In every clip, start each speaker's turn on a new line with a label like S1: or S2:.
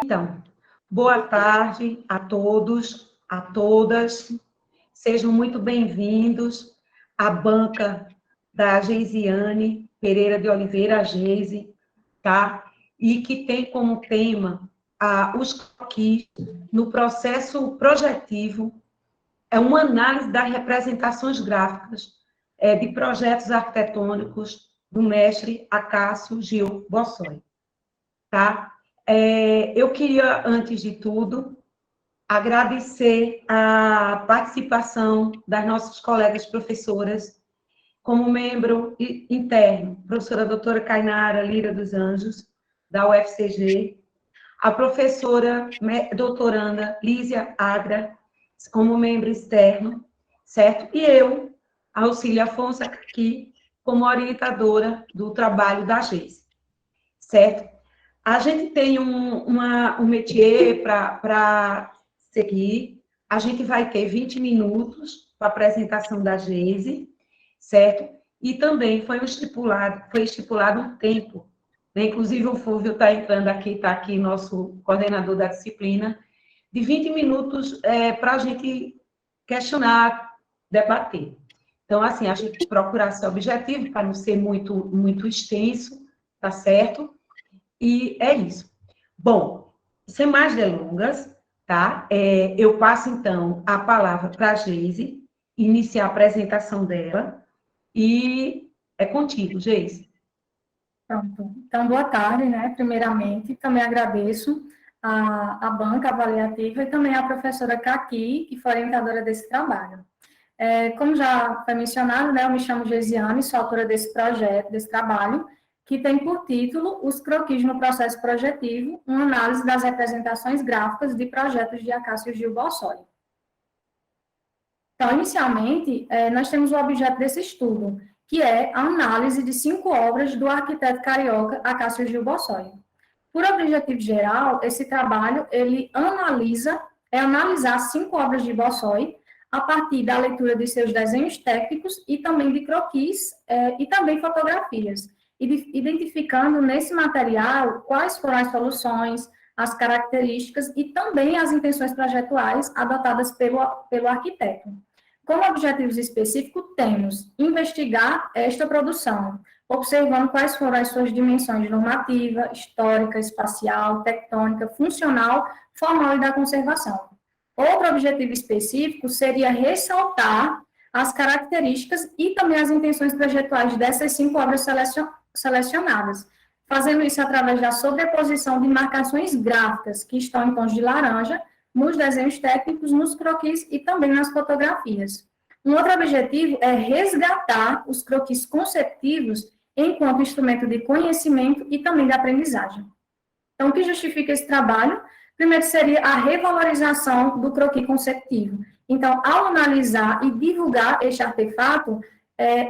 S1: Então, boa tarde a todos, a todas. Sejam muito bem-vindos à banca da Geisiane Pereira de Oliveira, a Geise, tá? E que tem como tema os croquis no processo projetivo, uma análise das representações gráficas de projetos arquitetônicos do mestre Acácio Gil Bossói, tá? Eu queria, antes de tudo, agradecer a participação das nossas colegas professoras, como membro interno, professora doutora Cainara Lira dos Anjos, da UFCG, a professora doutoranda Lísia Agra, como membro externo, certo? E eu, Auxílio Afonso, aqui, como orientadora do trabalho da GES, certo? A gente tem um métier para seguir, a gente vai ter 20 minutos para a apresentação da Geise, certo? E também foi estipulado um tempo, né? Inclusive o Fúvio está entrando aqui, está aqui nosso coordenador da disciplina, de 20 minutos para a gente questionar, debater. Então, assim, a gente procurar ser objetivo, para não ser muito extenso, tá certo? E é isso. Bom, sem mais delongas, tá? Eu passo, então, a palavra para a Geise, iniciar a apresentação dela, e é contigo, Geise.
S2: Pronto. Então, boa tarde, né? Primeiramente, também agradeço a banca avaliativa e também a professora Caqui, que foi orientadora desse trabalho. Como já foi mencionado, né, eu me chamo Geisiane, sou autora desse projeto, desse trabalho, que tem por título Os croquis no processo projetivo, uma análise das representações gráficas de projetos de Acácio Gil Bossói. Então, inicialmente, nós temos o objeto desse estudo, que é a análise de 5 obras do arquiteto carioca Acácio Gil Bossói. Por objetivo geral, esse trabalho, ele analisar 5 obras de Bossói, a partir da leitura de seus desenhos técnicos e também de croquis e também fotografias, identificando nesse material quais foram as soluções, as características e também as intenções projetuais adotadas pelo arquiteto. Como objetivos específicos, temos investigar esta produção, observando quais foram as suas dimensões normativa, histórica, espacial, tectônica, funcional, formal e da conservação. Outro objetivo específico seria ressaltar as características e também as intenções projetuais dessas 5 obras selecionadas, fazendo isso através da sobreposição de marcações gráficas que estão em tons de laranja, nos desenhos técnicos, nos croquis e também nas fotografias. Um outro objetivo é resgatar os croquis conceptivos enquanto instrumento de conhecimento e também de aprendizagem. Então, o que justifica esse trabalho? Primeiro seria a revalorização do croquis conceptivo. Então, ao analisar e divulgar este artefato,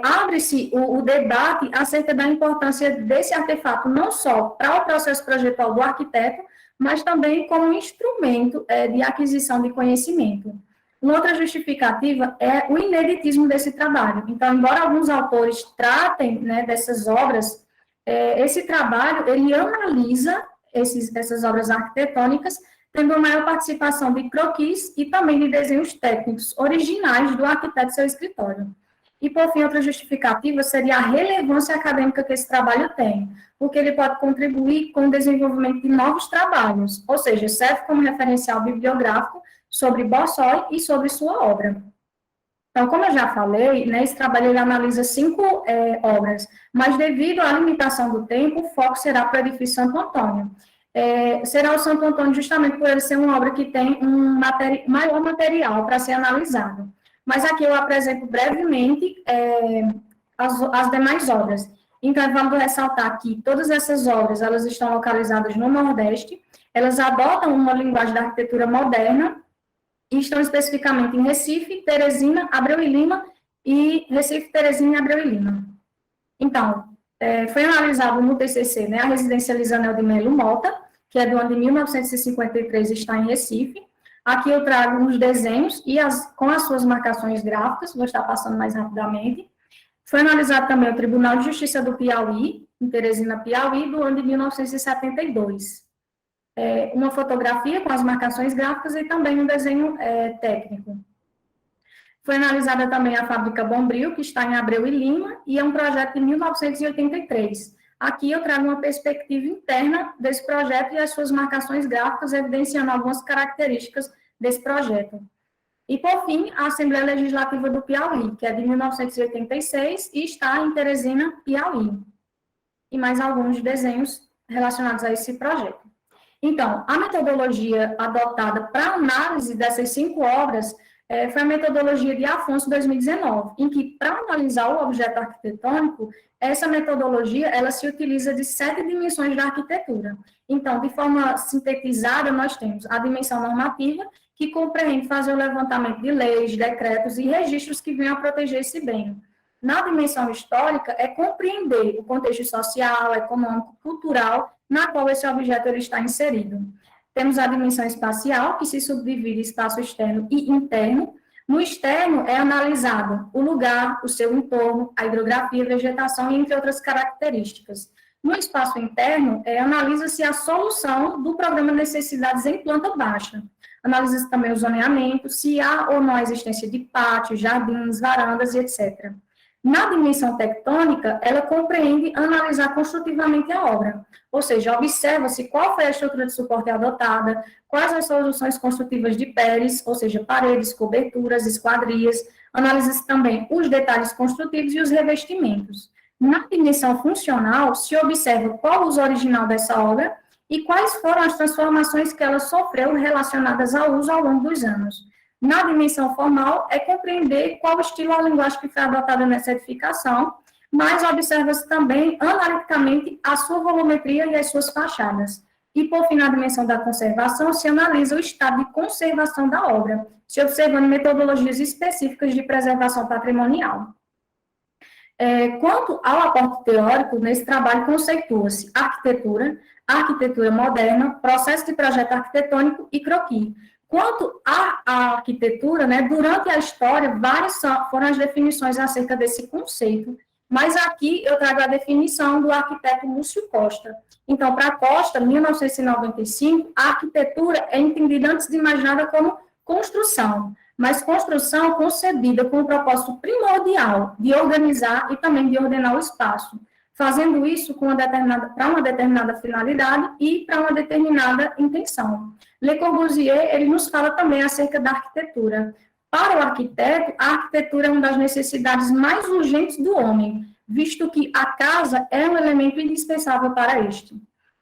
S2: abre-se o debate acerca da importância desse artefato, não só para o processo projetual do arquiteto, mas também como instrumento de aquisição de conhecimento. Uma outra justificativa é o ineditismo desse trabalho. Então, embora alguns autores tratem, né, dessas obras, esse trabalho, ele analisa essas obras arquitetônicas, tendo uma maior participação de croquis e também de desenhos técnicos originais do arquiteto e seu escritório. E, por fim, outra justificativa seria a relevância acadêmica que esse trabalho tem, porque ele pode contribuir com o desenvolvimento de novos trabalhos, ou seja, serve como referencial bibliográfico sobre Bossói e sobre sua obra. Então, como eu já falei, né, esse trabalho ele analisa 5 obras, mas devido à limitação do tempo, o foco será para o edifício Santo Antônio. Será o Santo Antônio justamente por ele ser uma obra que tem um maior material para ser analisado. Mas aqui eu apresento brevemente as demais obras. Então, vamos ressaltar que todas essas obras, elas estão localizadas no Nordeste, elas adotam uma linguagem da arquitetura moderna, e estão especificamente em Recife, Teresina, Abreu e Lima, e Recife, Teresina e Abreu e Lima. Então, foi analisado no TCC, né, a residência Lisanel de Melo Mota, que é do ano de 1953, está em Recife. Aqui eu trago uns desenhos e com as suas marcações gráficas, vou estar passando mais rapidamente. Foi analisado também o Tribunal de Justiça do Piauí, em Teresina, Piauí, do ano de 1972. Uma fotografia com as marcações gráficas e também um desenho técnico. Foi analisada também a fábrica Bombril, que está em Abreu e Lima, e é um projeto de 1983. Aqui eu trago uma perspectiva interna desse projeto e as suas marcações gráficas, evidenciando algumas características desse projeto. E, por fim, a Assembleia Legislativa do Piauí, que é de 1986 e está em Teresina, Piauí. E mais alguns desenhos relacionados a esse projeto. Então, a metodologia adotada para análise dessas 5 obras foi a metodologia de Afonso 2019, em que, para analisar o objeto arquitetônico, essa metodologia, ela se utiliza de 7 dimensões da arquitetura. Então, de forma sintetizada, nós temos a dimensão normativa, que compreende fazer o levantamento de leis, decretos e registros que venham a proteger esse bem. Na dimensão histórica, é compreender o contexto social, econômico, cultural, na qual esse objeto ele está inserido. Temos a dimensão espacial, que se subdivide em espaço externo e interno. No externo, é analisado o lugar, o seu entorno, a hidrografia, a vegetação, entre outras características. No espaço interno, analisa-se a solução do programa de necessidades em planta baixa. Analisa-se também o zoneamento, se há ou não a existência de pátios, jardins, varandas e etc. Na dimensão tectônica, ela compreende analisar construtivamente a obra, ou seja, observa-se qual foi a estrutura de suporte adotada, quais as soluções construtivas de peles, ou seja, paredes, coberturas, esquadrias, analisa-se também os detalhes construtivos e os revestimentos. Na dimensão funcional, se observa qual o uso original dessa obra e quais foram as transformações que ela sofreu relacionadas ao uso ao longo dos anos. Na dimensão formal, é compreender qual estilo ou linguagem que foi adotada nessa edificação, mas observa-se também, analiticamente, a sua volumetria e as suas fachadas. E, por fim, na dimensão da conservação, se analisa o estado de conservação da obra, se observando metodologias específicas de preservação patrimonial. Quanto ao aporte teórico, nesse trabalho conceitua-se arquitetura moderna, processo de projeto arquitetônico e croquis. Quanto à arquitetura, durante a história, várias foram as definições acerca desse conceito, mas aqui eu trago a definição do arquiteto Múcio Costa. Então, para Costa, 1995, a arquitetura é entendida antes de imaginada como construção, mas construção concebida com o propósito primordial de organizar e também de ordenar o espaço, fazendo isso para uma determinada finalidade e para uma determinada intenção. Le Corbusier, ele nos fala também acerca da arquitetura. Para o arquiteto, a arquitetura é uma das necessidades mais urgentes do homem, visto que a casa é um elemento indispensável para este.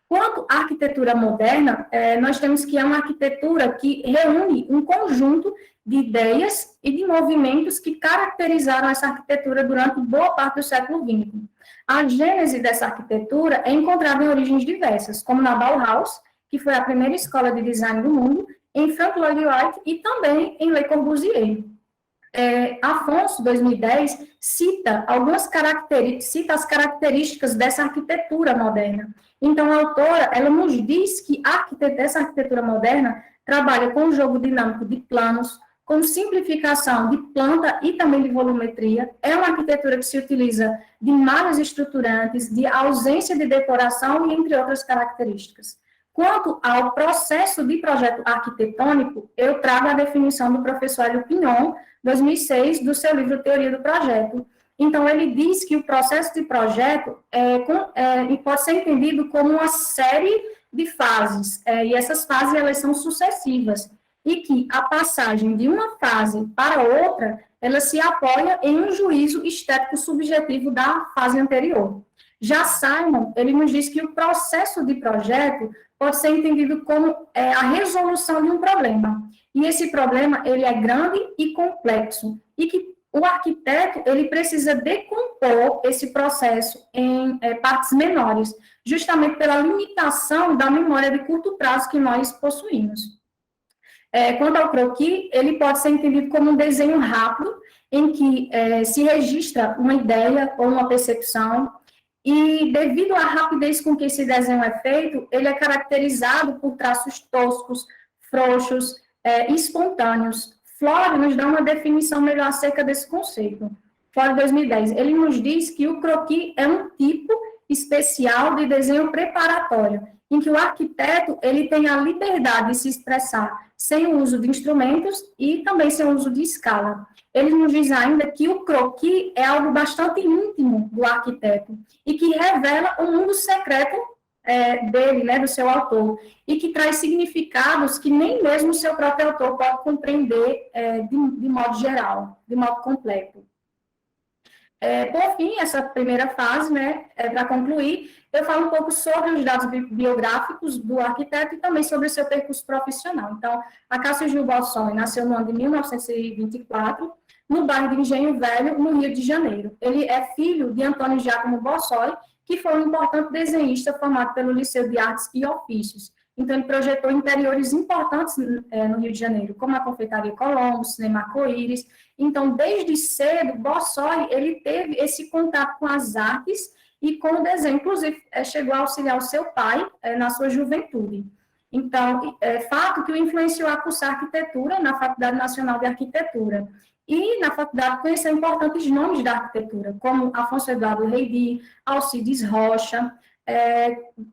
S2: Quanto à arquitetura moderna, nós temos que é uma arquitetura que reúne um conjunto de ideias e de movimentos que caracterizaram essa arquitetura durante boa parte do século XX. A gênese dessa arquitetura é encontrada em origens diversas, como na Bauhaus, que foi a primeira escola de design do mundo, em Frank Lloyd Wright e também em Le Corbusier. Afonso, 2010, cita as características dessa arquitetura moderna. Então, a autora, ela nos diz que essa arquitetura moderna trabalha com o jogo dinâmico de planos, com simplificação de planta e também de volumetria. É uma arquitetura que se utiliza de malhas estruturantes, de ausência de decoração e entre outras características. Quanto ao processo de projeto arquitetônico, eu trago a definição do professor Hélio Pignon, 2006, do seu livro Teoria do Projeto. Então, ele diz que o processo de projeto pode ser entendido como uma série de fases, e essas fases elas são sucessivas, e que a passagem de uma fase para outra, ela se apoia em um juízo estético subjetivo da fase anterior. Já Simon, ele nos diz que o processo de projeto pode ser entendido como a resolução de um problema. E esse problema, ele é grande e complexo. E que o arquiteto, ele precisa decompor esse processo em partes menores, justamente pela limitação da memória de curto prazo que nós possuímos. Quanto ao croquis, ele pode ser entendido como um desenho rápido, em que se registra uma ideia ou uma percepção, e devido à rapidez com que esse desenho é feito, ele é caracterizado por traços toscos, frouxos, espontâneos. Flore nos dá uma definição melhor acerca desse conceito. Flore 2010, ele nos diz que o croquis é um tipo especial de desenho preparatório, em que o arquiteto ele tem a liberdade de se expressar sem o uso de instrumentos e também sem o uso de escala. Ele nos diz ainda que o croquis é algo bastante íntimo do arquiteto e que revela o mundo secreto dele, né, do seu autor, e que traz significados que nem mesmo o seu próprio autor pode compreender de modo geral, de modo completo. Por fim, essa primeira fase, né, para concluir, eu falo um pouco sobre os dados biográficos do arquiteto e também sobre o seu percurso profissional. Então, Acácio Gil Bossói nasceu no ano de 1924, no bairro de Engenho Velho, no Rio de Janeiro. Ele é filho de Antônio Giacomo Bossói, que foi um importante desenhista formado pelo Liceu de Artes e Ofícios. Então, ele projetou interiores importantes no Rio de Janeiro, como a Confeitaria Colombo, o Cinema Arco-Íris. Então, desde cedo, Bossói, ele teve esse contato com as artes e com o desenho. Inclusive, chegou a auxiliar o seu pai na sua juventude. Então, fato que o influenciou a cursar arquitetura na Faculdade Nacional de Arquitetura. E, na faculdade, conheceu importantes nomes da arquitetura, como Afonso Eduardo Reidy, Alcides Rocha.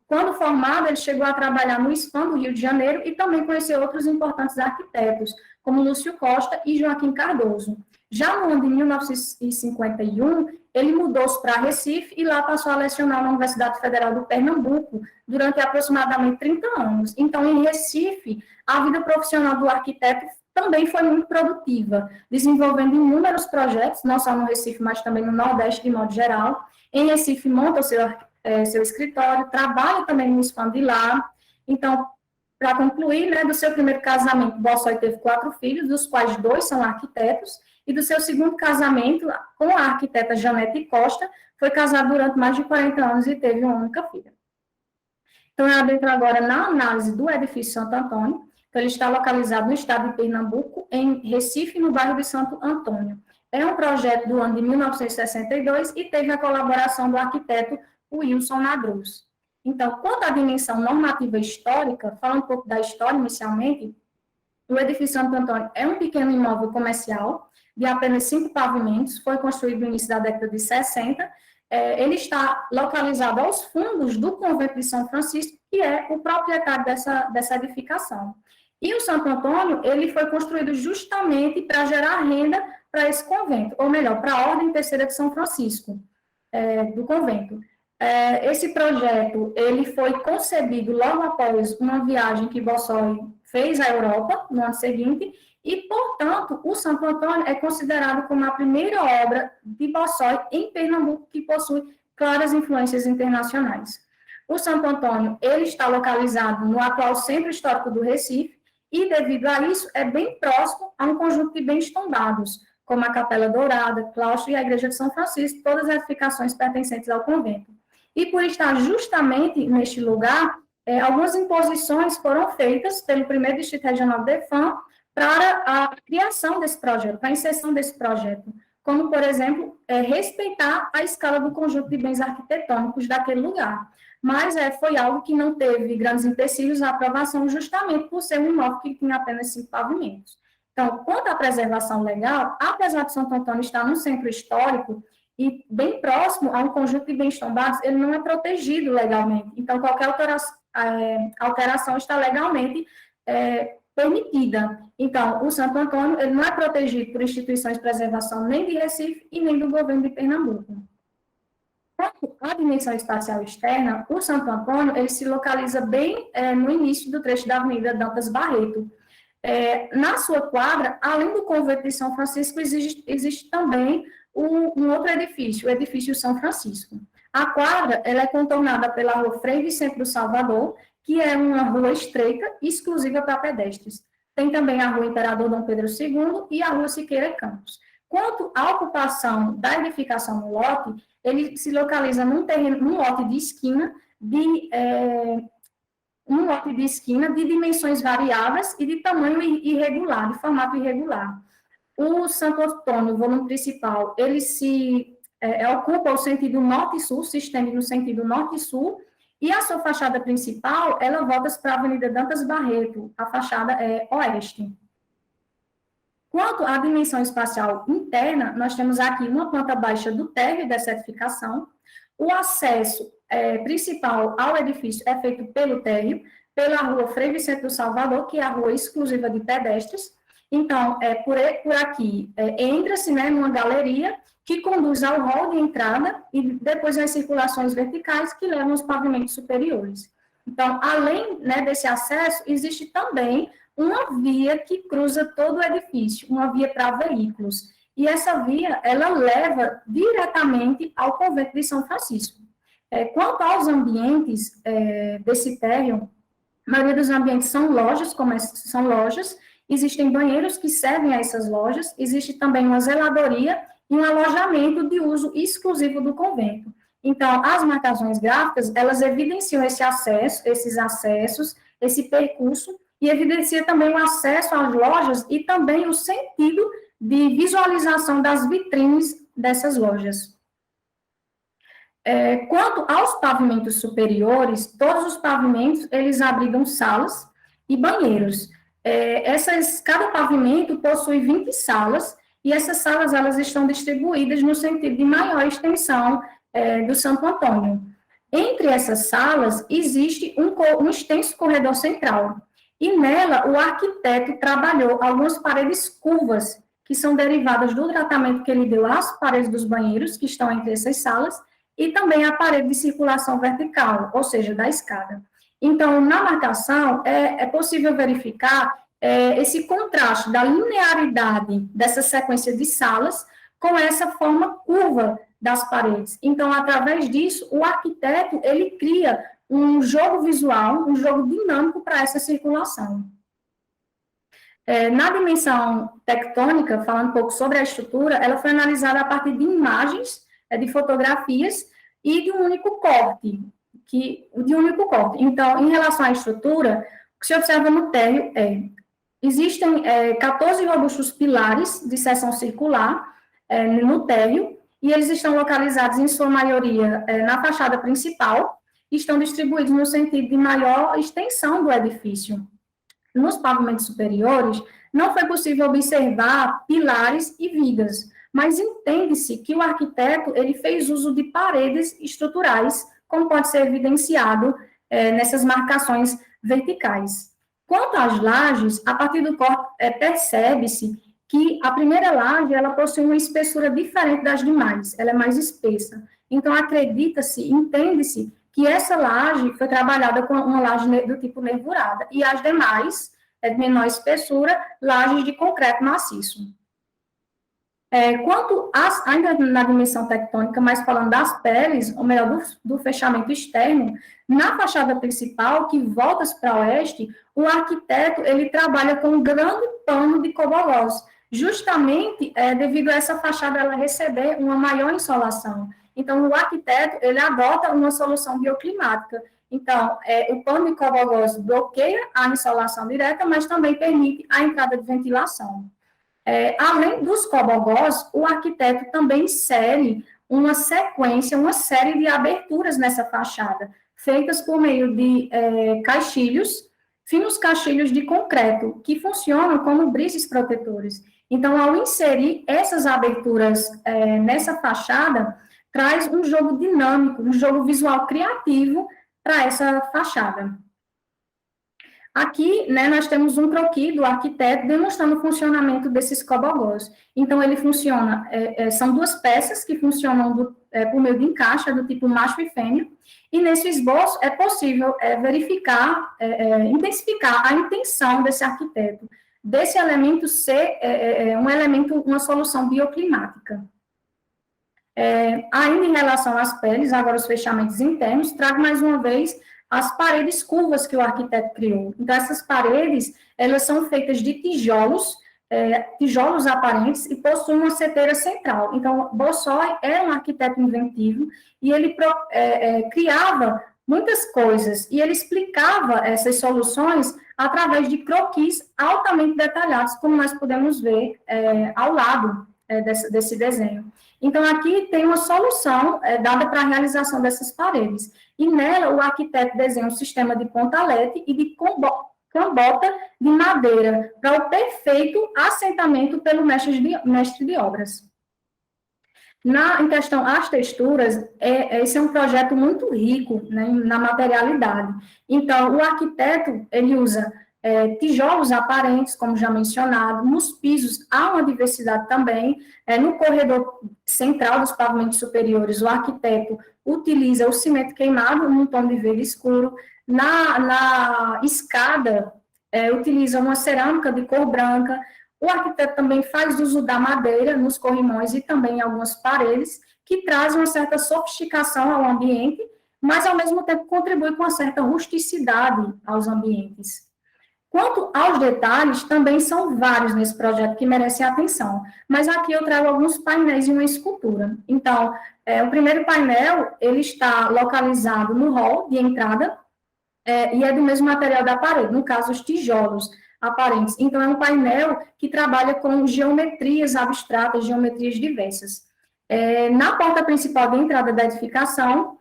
S2: Quando formado, ele chegou a trabalhar no SPAM do Rio de Janeiro e também conheceu outros importantes arquitetos, como Lúcio Costa e Joaquim Cardoso. Já no ano de 1951, ele mudou-se para Recife e lá passou a lecionar na Universidade Federal do Pernambuco durante aproximadamente 30 anos. Então, em Recife, a vida profissional do arquiteto também foi muito produtiva, desenvolvendo inúmeros projetos, não só no Recife, mas também no Nordeste, de modo geral. Em Recife, monta o seu escritório, trabalha também no SPAM de lá. Então, para concluir, né, do seu primeiro casamento, Bossói teve 4 filhos, dos quais 2 são arquitetos, e do seu segundo casamento, com a arquiteta Janete Costa, foi casado durante mais de 40 anos e teve uma única filha. Então, eu adentro agora na análise do edifício Santo Antônio. Então, ele está localizado no estado de Pernambuco, em Recife, no bairro de Santo Antônio. É um projeto do ano de 1962 e teve a colaboração do arquiteto Wilson Nadruz. Então, quanto à dimensão normativa histórica, falando um pouco da história inicialmente, o edifício Santo Antônio é um pequeno imóvel comercial de apenas 5 pavimentos, foi construído no início da década de 60, ele está localizado aos fundos do convento de São Francisco, que é o proprietário dessa edificação. E o Santo Antônio, ele foi construído justamente para gerar renda para esse convento, ou melhor, para a Ordem Terceira de São Francisco, do convento. Esse projeto, ele foi concebido logo após uma viagem que Bossói fez à Europa, no ano seguinte, e, portanto, o Santo Antônio é considerado como a primeira obra de Bossói em Pernambuco que possui claras influências internacionais. O Santo Antônio, ele está localizado no atual Centro Histórico do Recife, e, devido a isso, é bem próximo a um conjunto de bens tombados, como a Capela Dourada, claustro e a Igreja de São Francisco, todas as edificações pertencentes ao convento. E por estar justamente neste lugar, algumas imposições foram feitas pelo primeiro Distrito Regional do DEFAM para a criação desse projeto, para a inserção desse projeto, como, por exemplo, respeitar a escala do conjunto de bens arquitetônicos daquele lugar. Mas foi algo que não teve grandes empecilhos à aprovação, justamente por ser um imóvel que tinha apenas 5 pavimentos. Então, quanto à preservação legal, apesar de Santo Antônio estar no centro histórico e bem próximo a um conjunto de bens tombados, ele não é protegido legalmente. Então, qualquer alteração está legalmente permitida. Então, o Santo Antônio ele não é protegido por instituições de preservação nem de Recife e nem do governo de Pernambuco. Quanto à dimensão espacial externa, o Santo Antônio ele se localiza bem no início do trecho da Avenida Dantas Barreto. Na sua quadra, além do convento de São Francisco, existe também um outro edifício, o edifício São Francisco. A quadra ela é contornada pela rua Frei Vicente do Salvador, que é uma rua estreita, exclusiva para pedestres. Tem também a rua Imperador Dom Pedro II e a rua Siqueira Campos. Quanto à ocupação da edificação no lote, ele se localiza num lote de esquina de dimensões variáveis e de tamanho irregular, de formato irregular. O Santo Antônio, o volume principal, ele ocupa o sentido norte-sul, se estende no sentido norte-sul, e a sua fachada principal, ela volta para a Avenida Dantas Barreto, a fachada oeste. Quanto à dimensão espacial interna, nós temos aqui uma planta baixa do térreo dessa edificação, o acesso principal ao edifício é feito pelo térreo, pela rua Frei Vicente do Salvador, que é a rua exclusiva de pedestres. Então, por aqui, entra-se, né, numa galeria que conduz ao hall de entrada e depois as circulações verticais que levam aos pavimentos superiores. Então, além, né, desse acesso, existe também uma via que cruza todo o edifício, uma via para veículos. E essa via, ela leva diretamente ao convento de São Francisco. Quanto aos ambientes desse térreo, a maioria dos ambientes são lojas, existem banheiros que servem a essas lojas, existe também uma zeladoria e um alojamento de uso exclusivo do convento. Então, as marcações gráficas, elas evidenciam esses acessos, esse percurso, e evidencia também o acesso às lojas e também o sentido de visualização das vitrines dessas lojas. Quanto aos pavimentos superiores, todos os pavimentos, eles abrigam salas e banheiros. Cada pavimento possui 20 salas, e essas salas, elas estão distribuídas no sentido de maior extensão do Santo Antônio. Entre essas salas, existe um extenso corredor central, e nela o arquiteto trabalhou algumas paredes curvas, que são derivadas do tratamento que ele deu às paredes dos banheiros, que estão entre essas salas, e também a parede de circulação vertical, ou seja, da escada. Então, na marcação, é possível verificar esse contraste da linearidade dessa sequência de salas com essa forma curva das paredes. Então, através disso, o arquiteto, ele cria um jogo visual, um jogo dinâmico para essa circulação. Na dimensão tectônica, falando um pouco sobre a estrutura, ela foi analisada a partir de imagens, de fotografias e de um único corte. Então, em relação à estrutura, o que se observa no térreo existem 14 robustos pilares de seção circular no térreo, e eles estão localizados, em sua maioria, na fachada principal, e estão distribuídos no sentido de maior extensão do edifício. Nos pavimentos superiores, não foi possível observar pilares e vigas, mas entende-se que o arquiteto ele fez uso de paredes estruturais, como pode ser evidenciado nessas marcações verticais. Quanto às lajes, a partir do corte percebe-se que a primeira laje ela possui uma espessura diferente das demais, ela é mais espessa. Então, acredita-se, entende-se que essa laje foi trabalhada com uma laje do tipo nervurada, e as demais, de menor espessura, lajes de concreto maciço. Quanto ainda na dimensão tectônica, mas falando das peles, ou melhor, do fechamento externo, na fachada principal, que volta para o oeste, o arquiteto ele trabalha com um grande pano de cobolós, justamente devido a essa fachada ela receber uma maior insolação. Então, o arquiteto ele adota uma solução bioclimática. Então, o pano de cobolós bloqueia a insolação direta, mas também permite a entrada de ventilação. Além dos cobogós, o arquiteto também insere uma série de aberturas nessa fachada, feitas por meio de finos caixilhos de concreto, que funcionam como brises protetores. Então, ao inserir essas aberturas nessa fachada, traz um jogo dinâmico, um jogo visual criativo para essa fachada. Aqui, né, nós temos um croquis do arquiteto demonstrando o funcionamento desses cobogós. Então, ele funciona, são duas peças que funcionam por meio de encaixe, do tipo macho e fêmea, e nesse esboço é possível verificar, intensificar a intenção desse arquiteto, desse elemento ser uma solução bioclimática. Ainda em relação às peles, agora os fechamentos internos, trago mais uma vez as paredes curvas que o arquiteto criou. Então, essas paredes, elas são feitas de tijolos aparentes e possuem uma seteira central. Então, Bossoi era um arquiteto inventivo e ele criava muitas coisas e ele explicava essas soluções através de croquis altamente detalhados, como nós podemos ver ao lado desse desenho. Então, aqui tem uma solução dada para a realização dessas paredes. E nela, o arquiteto desenha um sistema de pontalete e de cambota de madeira para o perfeito assentamento pelo mestre de obras. Em questão às texturas, esse é um projeto muito rico, né, na materialidade. Então, o arquiteto, ele usa tijolos aparentes, como já mencionado, nos pisos há uma diversidade também, no corredor central dos pavimentos superiores, o arquiteto utiliza o cimento queimado num tom de verde escuro, na escada, utiliza uma cerâmica de cor branca. O arquiteto também faz uso da madeira nos corrimões e também em algumas paredes, que traz uma certa sofisticação ao ambiente, mas, ao mesmo tempo, contribui com uma certa rusticidade aos ambientes. Quanto aos detalhes, também são vários nesse projeto que merecem atenção, mas aqui eu trago alguns painéis e uma escultura. Então, o primeiro painel, ele está localizado no hall de entrada, e é do mesmo material da parede, no caso, os tijolos aparentes. Então, é um painel que trabalha com geometrias abstratas, geometrias diversas. Na porta principal de entrada da edificação,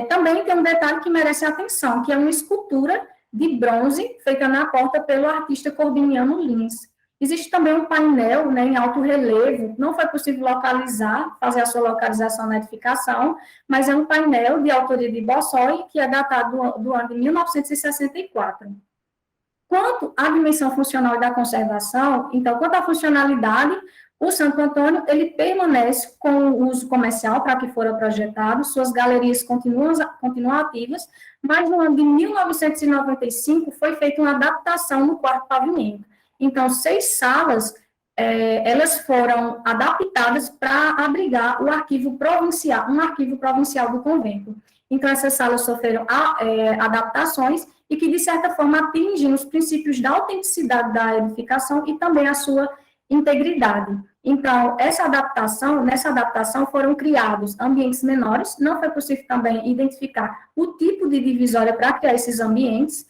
S2: também tem um detalhe que merece atenção, que é uma escultura de bronze feita na porta pelo artista Corbiniano Lins. Existe também um painel, né, em alto relevo, não foi possível fazer a sua localização na edificação, mas é um painel de autoria de Bossoi, que é datado do ano de 1964. Quanto à dimensão funcional e da conservação, então, quanto à funcionalidade, o Santo Antônio, ele permanece com o uso comercial para que fora projetado, suas galerias continuam ativas, mas no ano de 1995 foi feita uma adaptação no quarto pavimento. Então, 6 salas, elas foram adaptadas para abrigar um arquivo provincial do convento. Então, essas salas sofreram adaptações e que, de certa forma, atingem os princípios da autenticidade da edificação e também a sua integridade. Então, nessa adaptação foram criados ambientes menores, não foi possível também identificar o tipo de divisória para criar esses ambientes,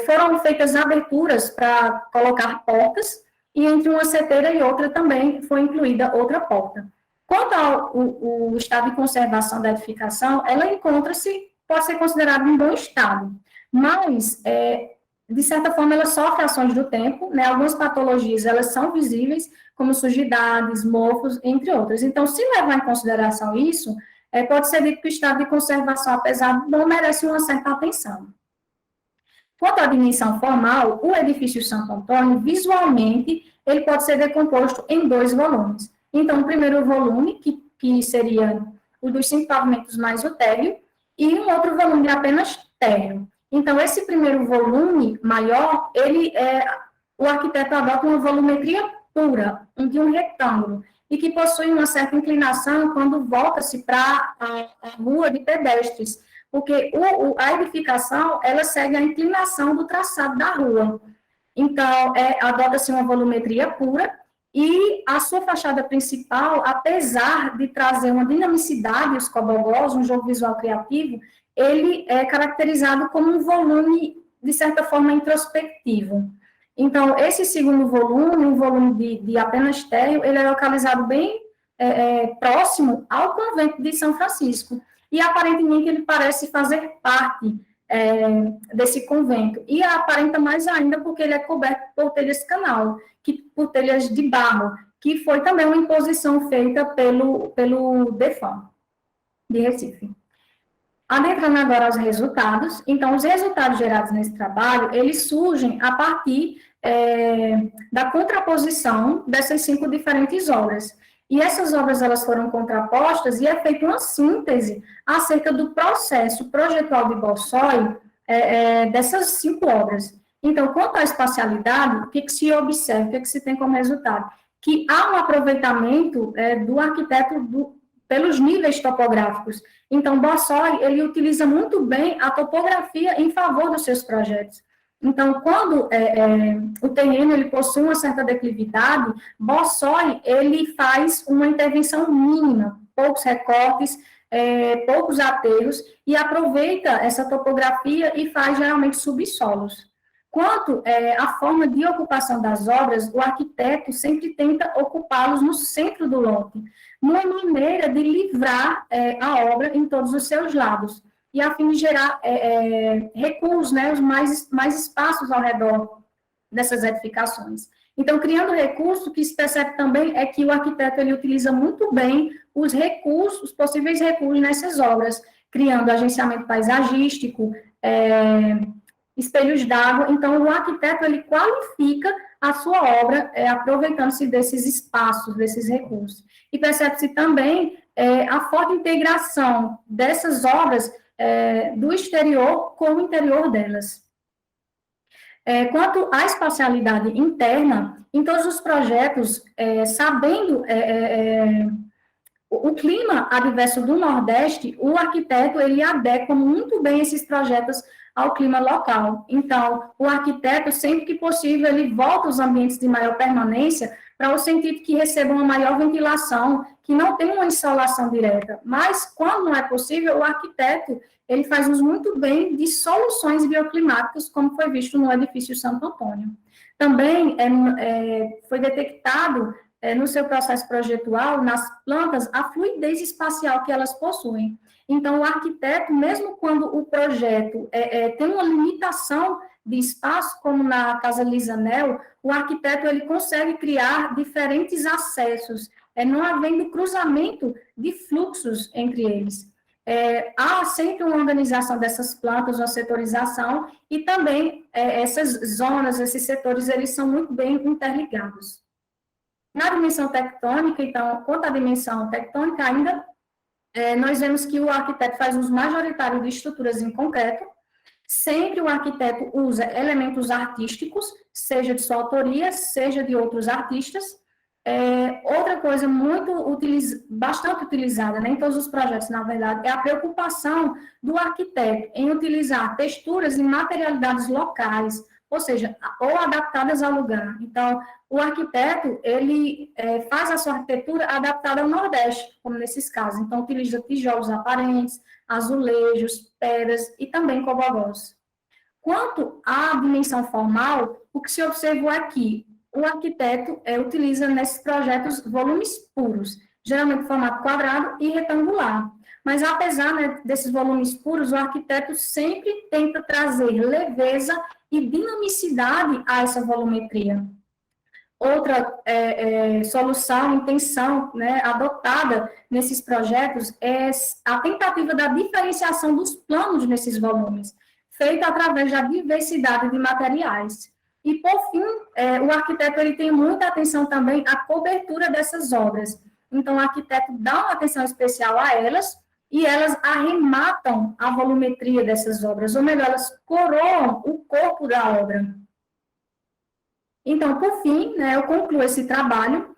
S2: foram feitas aberturas para colocar portas, e entre uma seteira e outra também foi incluída outra porta. Quanto ao estado de conservação da edificação, ela pode ser considerada em bom estado, mas, de certa forma, ela sofre ações do tempo, né? Algumas patologias, elas são visíveis, como sujidades, mofos, entre outras. Então, se levar em consideração isso, pode ser dito que o estado de conservação, apesar de não, merece uma certa atenção. Quanto à dimensão formal, o edifício Santo Antônio, visualmente, ele pode ser decomposto em 2 volumes. Então, o primeiro volume, que seria o dos 5 pavimentos mais o térreo, e um outro volume de apenas térreo. Então, esse primeiro volume maior, o arquiteto adota uma volumetria pura, de um retângulo, e que possui uma certa inclinação quando volta-se para a rua de pedestres, porque a edificação, ela segue a inclinação do traçado da rua. Então, adota-se uma volumetria pura, e a sua fachada principal, apesar de trazer uma dinamicidade, os cobogós, um jogo visual criativo, ele é caracterizado como um volume, de certa forma, introspectivo. Então, esse segundo volume, um volume de apenas térreo, ele é localizado bem próximo ao convento de São Francisco, e aparentemente ele parece fazer parte desse convento, e aparenta mais ainda porque ele é coberto por telhas canal, por telhas de barro, que foi também uma imposição feita pelo DEFAM, de Recife. Adentrando agora aos resultados, então, os resultados gerados nesse trabalho, eles surgem a partir da contraposição dessas 5 diferentes obras. E essas obras, elas foram contrapostas e é feita uma síntese acerca do processo projetual de Bossoi dessas 5 obras. Então, quanto à espacialidade, o que se observa, o que se tem como resultado? Que há um aproveitamento do arquiteto pelos níveis topográficos. Então, Bossoi, ele utiliza muito bem a topografia em favor dos seus projetos. Então, quando o terreno ele possui uma certa declividade, Bossoi, ele faz uma intervenção mínima, poucos recortes, poucos aterros, e aproveita essa topografia e faz, geralmente, subsolos. Quanto à forma de ocupação das obras, o arquiteto sempre tenta ocupá-los no centro do lote, uma maneira de livrar a obra em todos os seus lados, e a fim de gerar recuos, né, mais espaços ao redor dessas edificações. Então, criando recurso, o que se percebe também é que o arquiteto ele utiliza muito bem os recursos, os possíveis recursos nessas obras, criando agenciamento paisagístico, espelhos d'água. Então, o arquiteto ele qualifica a sua obra, aproveitando-se desses espaços, desses recursos. E percebe-se também a forte integração dessas obras do exterior com o interior delas. Quanto à espacialidade interna, em todos os projetos, sabendo o clima adverso do Nordeste, o arquiteto ele adequa muito bem esses projetos ao clima local. Então, o arquiteto, sempre que possível, ele volta aos ambientes de maior permanência para o sentido que recebam uma maior ventilação, que não tenham uma insolação direta. Mas, quando não é possível, o arquiteto ele faz uso muito bem de soluções bioclimáticas, como foi visto no edifício Santo Antônio. Também foi detectado no seu processo projetual, nas plantas, a fluidez espacial que elas possuem. Então, o arquiteto, mesmo quando o projeto tem uma limitação de espaço, como na Casa Lisanel, o arquiteto ele consegue criar diferentes acessos, não havendo cruzamento de fluxos entre eles. Há sempre uma organização dessas plantas, uma setorização, e também essas zonas, esses setores, eles são muito bem interligados. Na dimensão tectônica, então, quanto à dimensão tectônica ainda, nós vemos que o arquiteto faz uso majoritário de estruturas em concreto, sempre o arquiteto usa elementos artísticos, seja de sua autoria, seja de outros artistas. Outra coisa bastante utilizada, em todos os projetos, na verdade, é a preocupação do arquiteto em utilizar texturas e materialidades locais, ou seja, ou adaptadas ao lugar. Então, o arquiteto, ele faz a sua arquitetura adaptada ao Nordeste, como nesses casos. Então, utiliza tijolos aparentes, azulejos, pedras e também cobogós. Quanto à dimensão formal, o que se observou aqui, o arquiteto utiliza nesses projetos volumes puros, geralmente em formato quadrado e retangular. Mas, apesar desses volumes puros, o arquiteto sempre tenta trazer leveza e dinamicidade a essa volumetria. Outra solução, intenção adotada nesses projetos é a tentativa da diferenciação dos planos nesses volumes, feita através da diversidade de materiais. E, por fim, o arquiteto ele tem muita atenção também à cobertura dessas obras. Então, o arquiteto dá uma atenção especial a elas, e elas arrematam a volumetria dessas obras, ou melhor, elas coroam o corpo da obra. Então, por fim, eu concluo esse trabalho,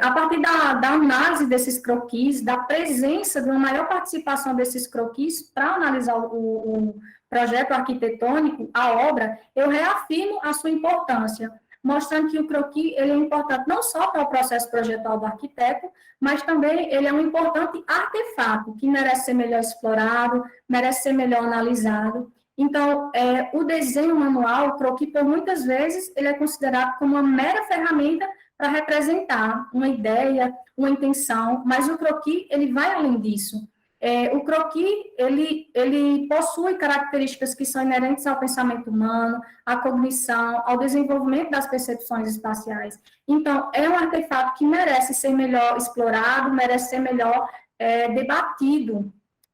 S2: a partir da análise desses croquis, da presença de uma maior participação desses croquis para analisar o projeto arquitetônico, a obra, eu reafirmo a sua importância, mostrando que o croquis ele é importante não só para o processo projetual do arquiteto, mas também ele é um importante artefato que merece ser melhor explorado, merece ser melhor analisado. Então, o desenho manual, o croquis, por muitas vezes, ele é considerado como uma mera ferramenta para representar uma ideia, uma intenção, mas o croquis, ele vai além disso. O croquis, ele possui características que são inerentes ao pensamento humano, à cognição, ao desenvolvimento das percepções espaciais. Então, é um artefato que merece ser melhor explorado, merece ser melhor debatido,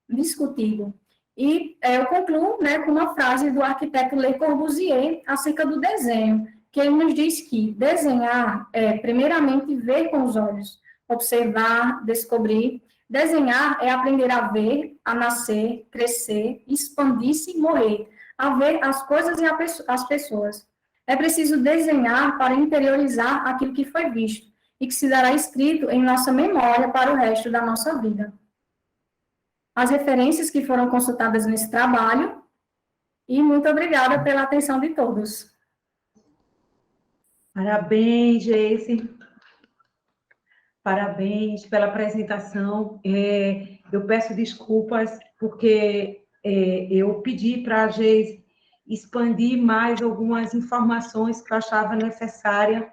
S2: discutido. E eu concluo com uma frase do arquiteto Le Corbusier acerca do desenho, que ele nos diz que desenhar é, primeiramente, ver com os olhos, observar, descobrir. Desenhar é aprender a ver, a nascer, crescer, expandir-se e morrer, a ver as coisas e as pessoas. É preciso desenhar para interiorizar aquilo que foi visto e que se dará escrito em nossa memória para o resto da nossa vida. As referências que foram consultadas nesse trabalho, e muito obrigada pela atenção de todos.
S1: Parabéns, Geice. Parabéns pela apresentação. Eu peço desculpas, porque eu pedi para a Geice expandir mais algumas informações que eu achava necessária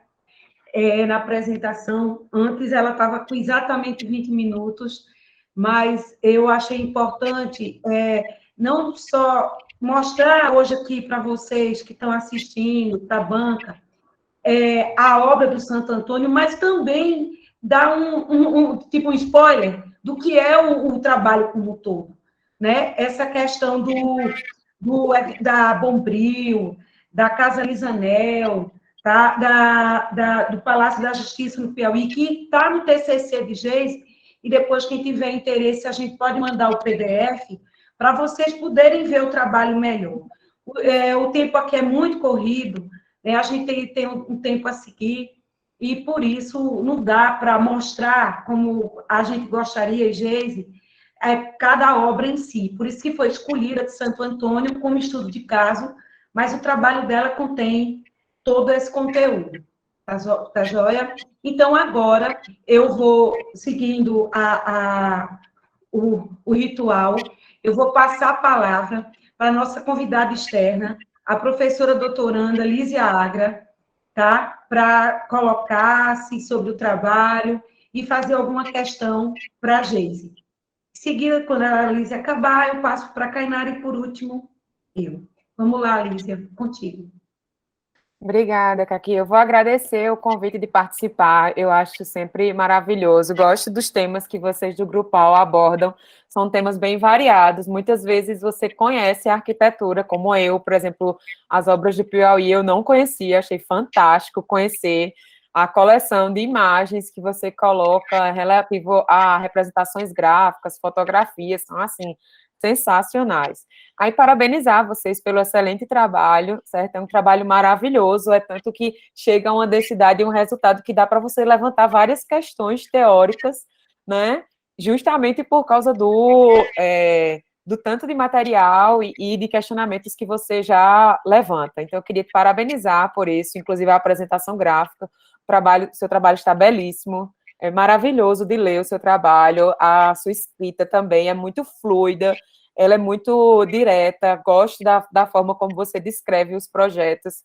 S1: na apresentação. Antes ela estava com exatamente 20 minutos, mas eu achei importante não só mostrar hoje aqui para vocês que estão assistindo, para a banca, a obra do Santo Antônio, mas também dá tipo um spoiler do que é o trabalho como um todo, né? Essa questão da Bombril, da Casa Lisanel, tá? Do Palácio da Justiça no Piauí, que está no TCC de Geis, e depois, quem tiver interesse, a gente pode mandar o PDF para vocês poderem ver o trabalho melhor. O tempo aqui é muito corrido, né? A gente tem um tempo a seguir, e por isso não dá para mostrar como a gente gostaria, Geise, cada obra em si. Por isso que foi escolhida de Santo Antônio como estudo de caso, mas o trabalho dela contém todo esse conteúdo. Tá joia? Então, agora, eu vou, seguindo o ritual, eu vou passar a palavra para a nossa convidada externa, a professora doutoranda Lísia Agra, tá? Para colocar-se sobre o trabalho e fazer alguma questão para a Geise. Em seguida, quando a Lísia acabar, eu passo para a Cainara e, por último, eu. Vamos lá, Lísia, contigo.
S3: Obrigada, Caqui. Eu vou agradecer o convite de participar. Eu acho sempre maravilhoso. Gosto dos temas que vocês do Grupal abordam. São temas bem variados. Muitas vezes você conhece a arquitetura, como eu, por exemplo, as obras de Piauí eu não conhecia. Achei fantástico conhecer a coleção de imagens que você coloca relativo a representações gráficas, fotografias. São, assim, sensacionais. Aí, parabenizar vocês pelo excelente trabalho, certo? É um trabalho maravilhoso, é tanto que chega a uma densidade e um resultado que dá para você levantar várias questões teóricas, né? Justamente por causa do tanto de material e de questionamentos que você já levanta. Então, eu queria te parabenizar por isso, inclusive a apresentação gráfica, seu trabalho está belíssimo, é maravilhoso de ler o seu trabalho, a sua escrita também é muito fluida, ela é muito direta, gosto da forma como você descreve os projetos,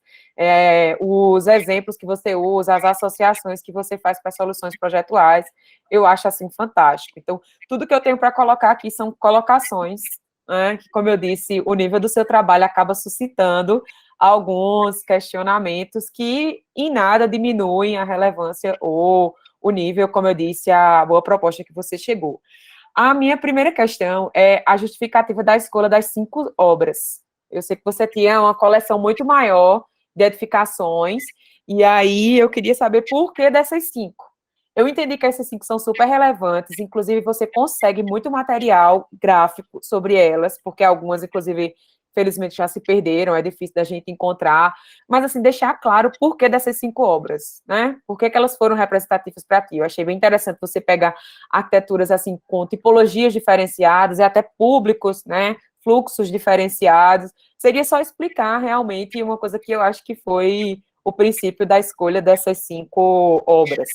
S3: os exemplos que você usa, as associações que você faz para soluções projetuais, eu acho, assim, fantástico. Então, tudo que eu tenho para colocar aqui são colocações, né, que, como eu disse, o nível do seu trabalho acaba suscitando alguns questionamentos que em nada diminuem a relevância ou o nível, como eu disse, a boa proposta que você chegou. A minha primeira questão é a justificativa da escolha das 5 obras. Eu sei que você tinha uma coleção muito maior de edificações, e aí eu queria saber por que dessas 5. Eu entendi que essas 5 são super relevantes, inclusive você consegue muito material gráfico sobre elas, porque algumas, inclusive, felizmente já se perderam, é difícil da gente encontrar, mas, assim, deixar claro por que dessas 5 obras, né? Por que elas foram representativas para ti. Eu achei bem interessante você pegar arquiteturas, assim, com tipologias diferenciadas e até públicos, né? Fluxos diferenciados. Seria só explicar realmente uma coisa que eu acho que foi o princípio da escolha dessas 5 obras.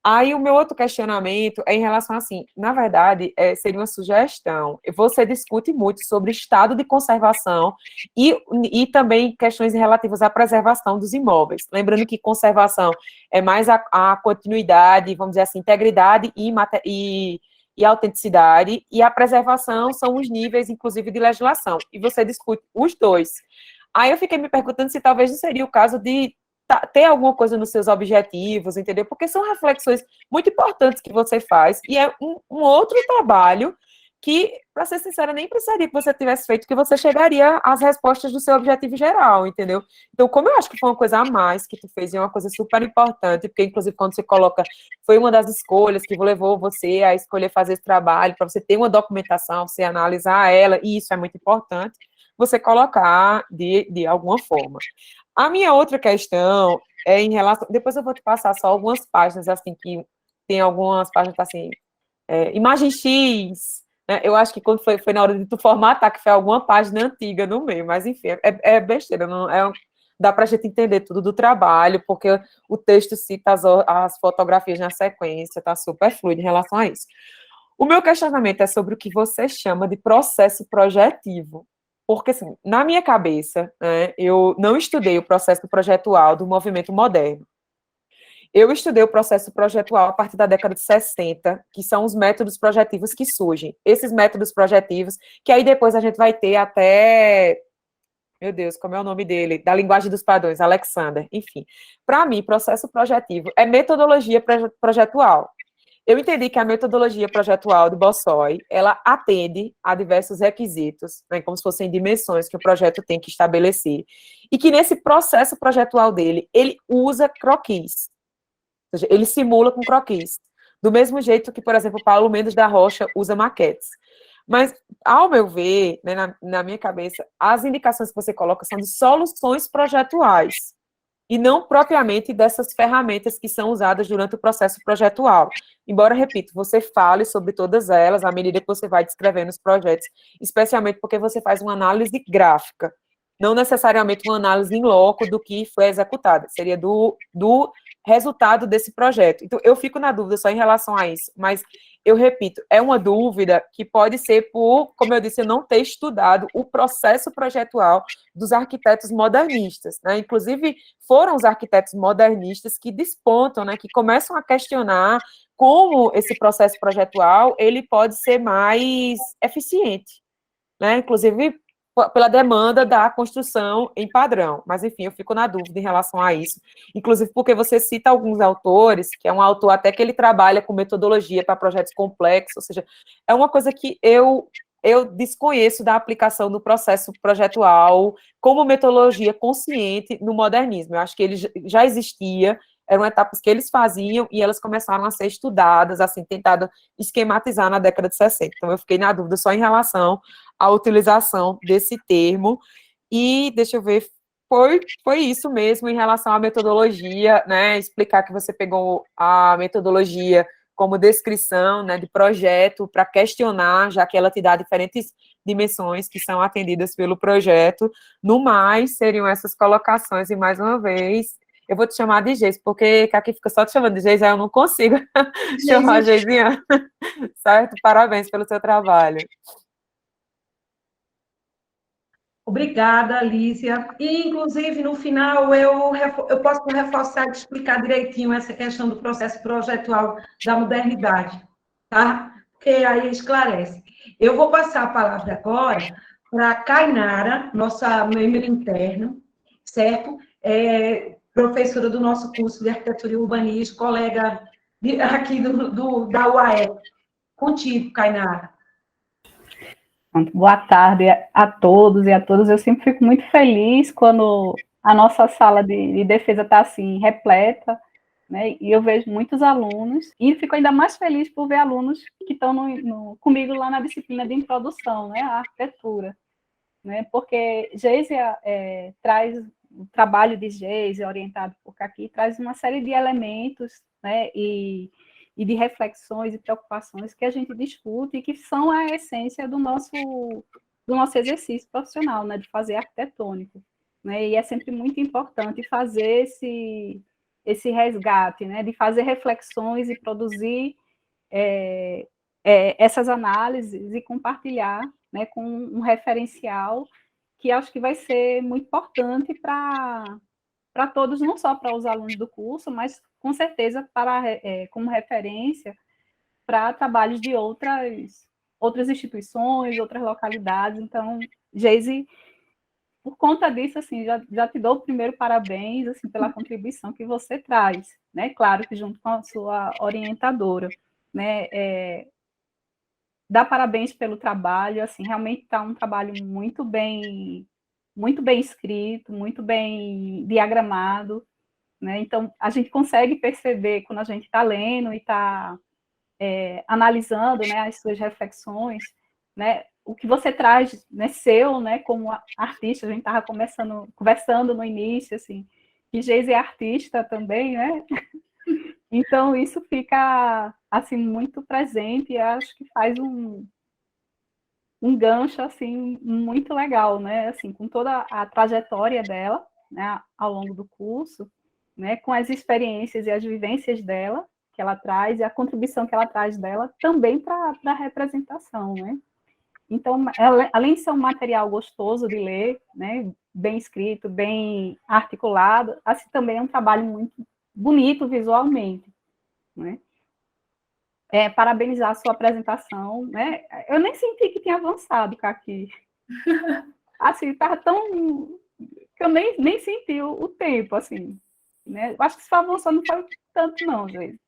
S3: Aí o meu outro questionamento é em relação, assim, na verdade, seria uma sugestão. Você discute muito sobre estado de conservação e também questões relativas à preservação dos imóveis. Lembrando que conservação é mais a continuidade, vamos dizer assim, integridade e autenticidade, e a preservação são os níveis, inclusive, de legislação. E você discute os dois. Aí eu fiquei me perguntando se talvez não seria o caso de ter alguma coisa nos seus objetivos, entendeu? Porque são reflexões muito importantes que você faz, e é um outro trabalho que, para ser sincera, nem precisaria que você tivesse feito, que você chegaria às respostas do seu objetivo geral, entendeu? Então, como eu acho que foi uma coisa a mais que tu fez, e é uma coisa super importante, porque, inclusive, quando você coloca, foi uma das escolhas que levou você a escolher fazer esse trabalho, para você ter uma documentação, você analisar ela, e isso é muito importante, você colocar de alguma forma. A minha outra questão é em relação... Depois eu vou te passar só algumas páginas, assim, que tem algumas páginas, assim, imagem X, né? Eu acho que quando foi na hora de tu formatar, que foi alguma página antiga no meio, mas, enfim, é besteira, não dá para a gente entender tudo do trabalho, porque o texto cita as fotografias na sequência, tá super fluido em relação a isso. O meu questionamento é sobre o que você chama de processo projetivo. Porque, assim, na minha cabeça, né, eu não estudei o processo projetual do movimento moderno. Eu estudei o processo projetual a partir da década de 60, que são os métodos projetivos que surgem. Esses métodos projetivos, que aí depois a gente vai ter até meu Deus, como é o nome dele? Da linguagem dos padrões, Alexander. Enfim, para mim, processo projetivo é metodologia projetual. Eu entendi que a metodologia projetual do Bossoi, ela atende a diversos requisitos, né, como se fossem dimensões que o projeto tem que estabelecer, e que nesse processo projetual dele, ele usa croquis, ou seja, ele simula com croquis, do mesmo jeito que, por exemplo, Paulo Mendes da Rocha usa maquetes. Mas, ao meu ver, né, na minha cabeça, as indicações que você coloca são de soluções projetuais, e não propriamente dessas ferramentas que são usadas durante o processo projetual. Embora, repito, você fale sobre todas elas à medida que você vai descrevendo os projetos, especialmente porque você faz uma análise gráfica, não necessariamente uma análise em loco do que foi executado, seria do resultado desse projeto. Então, eu fico na dúvida só em relação a isso, mas eu repito, é uma dúvida que pode ser por, como eu disse, eu não ter estudado o processo projetual dos arquitetos modernistas, né? Inclusive, foram os arquitetos modernistas que despontam, né, que começam a questionar como esse processo projetual ele pode ser mais eficiente, né? Inclusive pela demanda da construção em padrão. Mas, enfim, eu fico na dúvida em relação a isso. Inclusive porque você cita alguns autores, que é um autor até que ele trabalha com metodologia para projetos complexos, ou seja, é uma coisa que eu desconheço da aplicação do processo projetual como metodologia consciente no modernismo. Eu acho que ele já existia, eram etapas que eles faziam e elas começaram a ser estudadas, assim, tentado esquematizar na década de 60. Então, eu fiquei na dúvida só em relação à utilização desse termo. E, deixa eu ver, foi isso mesmo em relação à metodologia, né? Explicar que você pegou a metodologia como descrição, né, de projeto para questionar, já que ela te dá diferentes dimensões que são atendidas pelo projeto. No mais, seriam essas colocações, e mais uma vez, eu vou te chamar de Geis, porque aqui fica só te chamando de Geis, aí eu não consigo chamar Geisiane. Certo? Parabéns pelo seu trabalho.
S1: Obrigada, Lícia. E, inclusive, no final, eu posso reforçar e explicar direitinho essa questão do processo projetual da modernidade, tá? Porque aí esclarece. Eu vou passar a palavra agora para a Kainara, nossa membro interno, certo? Professora do nosso curso de Arquitetura e Urbanismo, colega aqui da UAE. Contigo, Kainara.
S4: Boa tarde a todos e a todas. Eu sempre fico muito feliz quando a nossa sala de defesa está assim, repleta, né? E eu vejo muitos alunos, e fico ainda mais feliz por ver alunos que estão comigo lá na disciplina de introdução, né? A arquitetura, né? Porque Geise traz, o trabalho de Geise, orientado por Caqui, traz uma série de elementos, né? E de reflexões e preocupações que a gente discute e que são a essência do nosso exercício profissional, né, de fazer arquitetônico, né, e é sempre muito importante fazer esse resgate, né, de fazer reflexões e produzir essas análises e compartilhar, né, com um referencial que acho que vai ser muito importante para todos, não só para os alunos do curso, mas com certeza como referência para trabalhos de outras instituições, outras localidades. Então, Geise, por conta disso, assim, já te dou o primeiro parabéns, assim, pela contribuição que você traz, né? Claro que junto com a sua orientadora, né? Dá parabéns pelo trabalho, assim, realmente está um trabalho muito bem escrito, muito bem diagramado, né? Então, a gente consegue perceber, quando a gente está lendo e está analisando, né, as suas reflexões, né, o que você traz, né, seu, né, como artista. A gente estava conversando no início, assim, que Geise é artista também, né? Então, isso fica, assim, muito presente, e acho que faz um gancho, assim, muito legal, né, assim, com toda a trajetória dela, né, ao longo do curso, né, com as experiências e as vivências dela, que ela traz, e a contribuição que ela traz dela também para a representação, né. Então, além de ser um material gostoso de ler, né, bem escrito, bem articulado, assim, também é um trabalho muito bonito visualmente, né. Parabenizar a sua apresentação, né? Eu nem senti que tinha avançado, Caqui. assim, estava tão... que eu nem senti o tempo, assim, né? Eu acho que se avançou não foi tanto, não, gente.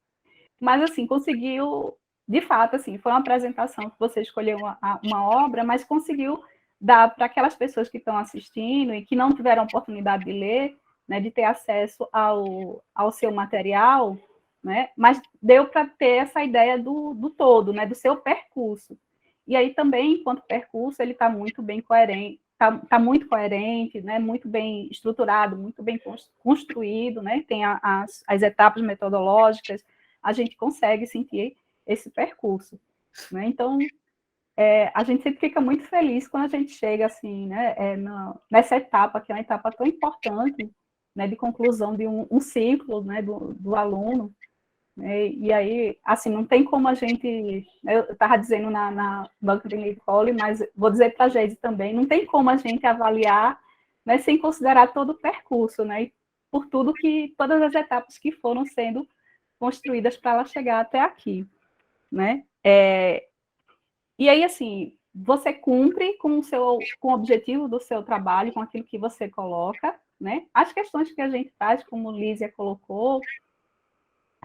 S4: Mas, assim, conseguiu, de fato, assim, foi uma apresentação que você escolheu uma obra, mas conseguiu dar para aquelas pessoas que estão assistindo e que não tiveram oportunidade de ler, né, de ter acesso ao seu material, né, mas deu para ter essa ideia do todo, né, do seu percurso. E aí também, enquanto percurso, ele está muito bem coerente, está muito coerente, né, muito bem estruturado, muito bem construído, né, tem as etapas metodológicas, a gente consegue sentir esse percurso, né? Então, a gente sempre fica muito feliz quando a gente chega assim, né, nessa etapa, que é uma etapa tão importante, né, de conclusão de um ciclo, né, do aluno, né? E aí, assim, não tem como a gente, eu estava dizendo na banca de Nicole, mas vou dizer para a Geise também, não tem como a gente avaliar, né, sem considerar todo o percurso, né, e por todas as etapas que foram sendo construídas para ela chegar até aqui, né? E aí, assim, você cumpre com o objetivo do seu trabalho, com aquilo que você coloca, né? As questões que a gente faz, como Lísia colocou,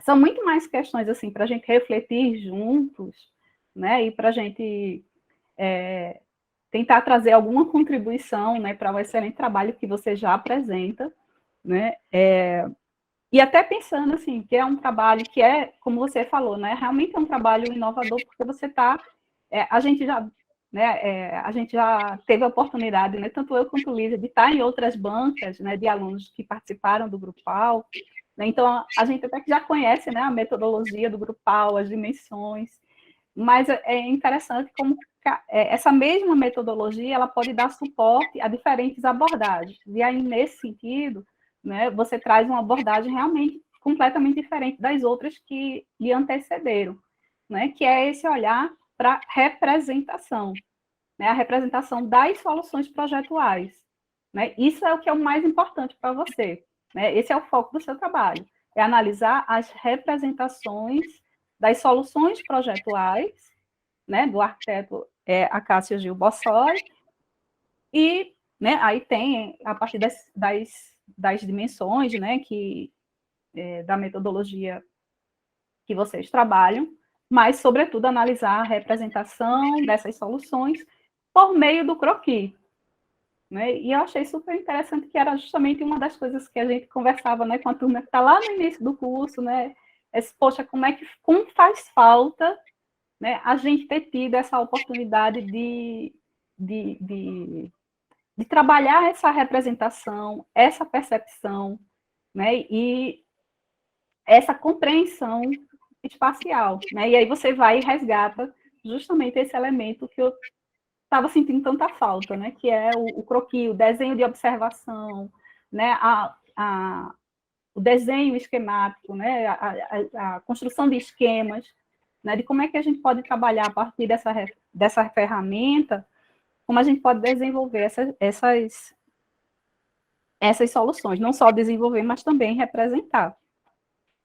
S4: são muito mais questões, assim, para a gente refletir juntos, né? E para a gente tentar trazer alguma contribuição, né, para o excelente trabalho que você já apresenta, né? E até pensando assim, que é um trabalho que como você falou, né, realmente é um trabalho inovador, porque você está, a gente já, né, a gente já teve a oportunidade, né, tanto eu quanto Lígia, de estar em outras bancas, né, de alunos que participaram do Grupal, né, então a gente até que já conhece, né, a metodologia do Grupal, as dimensões, mas é interessante como essa mesma metodologia ela pode dar suporte a diferentes abordagens, e aí nesse sentido, né, você traz uma abordagem realmente completamente diferente das outras que lhe antecederam, né, que é esse olhar para representação, né, a representação das soluções projetuais. Né, isso é o que é o mais importante para você. Né, esse é o foco do seu trabalho, é analisar as representações das soluções projetuais, né, do arquiteto Acácio Gil Bossoli, e, né, aí tem, a partir das dimensões, né, da metodologia que vocês trabalham, mas, sobretudo, analisar a representação dessas soluções por meio do croquis. Né? E eu achei super interessante, que era justamente uma das coisas que a gente conversava, né, com a turma que está lá no início do curso, né, poxa, como faz falta, né, a gente ter tido essa oportunidade de trabalhar essa representação, essa percepção, né, e essa compreensão espacial, né? E aí você vai e resgata justamente esse elemento que eu estava sentindo tanta falta, né? Que é o croquis, o desenho de observação, né? O desenho esquemático, né? A construção de esquemas, né? De como é que a gente pode trabalhar a partir dessa ferramenta, como a gente pode desenvolver essas soluções, não só desenvolver, mas também representar.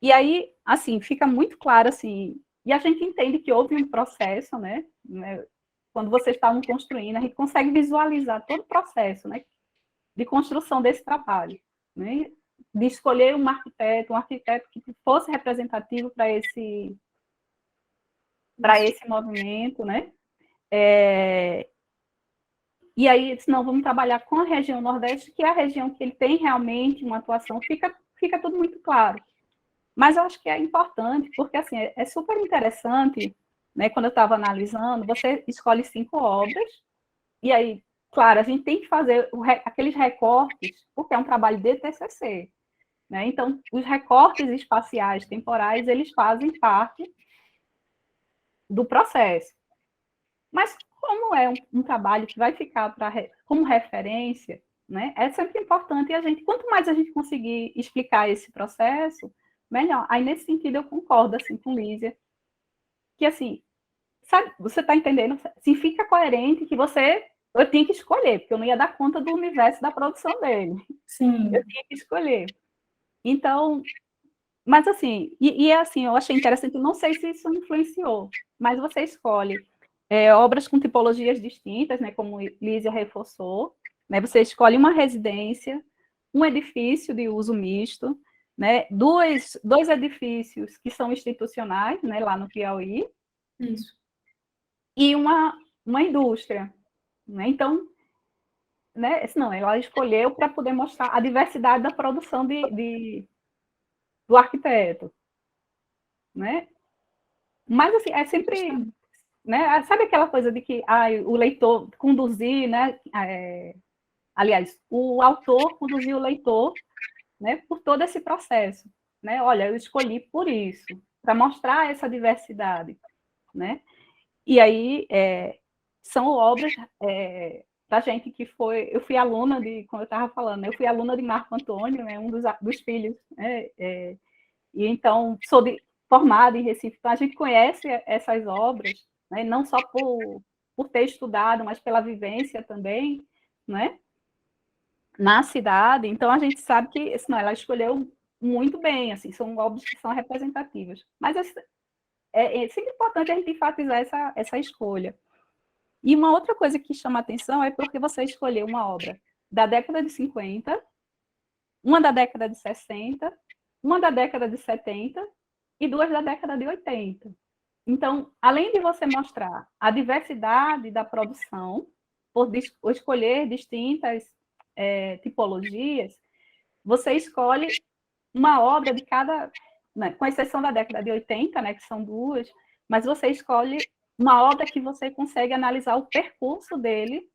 S4: E aí, assim, fica muito claro, assim, e a gente entende que houve um processo, né? Quando vocês estavam construindo, a gente consegue visualizar todo o processo, né? De construção desse trabalho, né? De escolher um arquiteto que fosse representativo para esse movimento, né? E aí, senão vamos trabalhar com a região Nordeste, que é a região que ele tem realmente uma atuação, fica tudo muito claro. Mas eu acho que é importante, porque assim, é super interessante, né, quando eu estava analisando, você escolhe 5 obras, e aí, claro, a gente tem que fazer aqueles recortes, porque é um trabalho de TCC. Né? Então, os recortes espaciais, temporais, eles fazem parte do processo. Mas como é um trabalho que vai ficar como referência, né, é sempre importante, e quanto mais a gente conseguir explicar esse processo, melhor. Aí, nesse sentido, eu concordo, assim, com Lísia, que, assim, sabe, você está entendendo? Se fica coerente que eu tinha que escolher, porque eu não ia dar conta do universo da produção dele.
S2: Sim.
S4: Eu tinha que escolher. Então, mas, assim, assim, eu achei interessante, não sei se isso influenciou, mas você escolhe obras com tipologias distintas, né, como Lísia reforçou, né? Você escolhe uma residência, um edifício de uso misto, né? Dois edifícios que são institucionais, né? Lá no Piauí.
S2: Isso.
S4: E uma indústria, né? Então, né? Não, ela escolheu para poder mostrar a diversidade da produção do arquiteto, né? Mas, assim, é sempre, né? Sabe aquela coisa de que o leitor conduzir, né? Aliás, o autor conduziu o leitor, né? Por todo esse processo, né? Olha, eu escolhi por isso, para mostrar essa diversidade, né? E aí, são obras da gente que foi... Eu fui aluna de, como eu estava falando, né? Eu fui aluna de Marco Antônio, né? Um dos filhos, né? E então, sou formada em Recife, então a gente conhece essas obras, né? Não só por ter estudado, mas pela vivência também, né? Na cidade. Então, a gente sabe que não, ela escolheu muito bem, assim, são obras que são representativas. Mas é sempre importante a gente enfatizar essa escolha. E uma outra coisa que chama a atenção é porque você escolheu uma obra da década de 50, uma da década de 60, uma da década de 70 e duas da década de 80. Então, além de você mostrar a diversidade da produção, por escolher distintas tipologias, você escolhe uma obra de cada, né, com exceção da década de 80, né, que são duas, mas você escolhe uma obra que você consegue analisar o percurso dele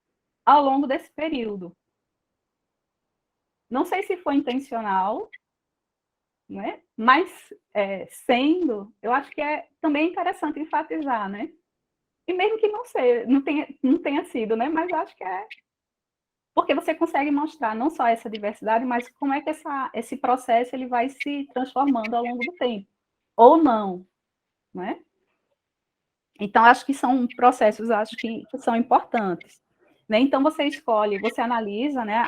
S4: ao longo desse período. Não sei se foi intencional, né? Mas sendo, eu acho que é também interessante enfatizar, né? E mesmo que não tenha sido, né? Mas eu acho que porque você consegue mostrar não só essa diversidade, mas como é que esse processo ele vai se transformando ao longo do tempo, ou não, né? Então, acho que são processos, acho que são importantes, né? Então, você analisa, né,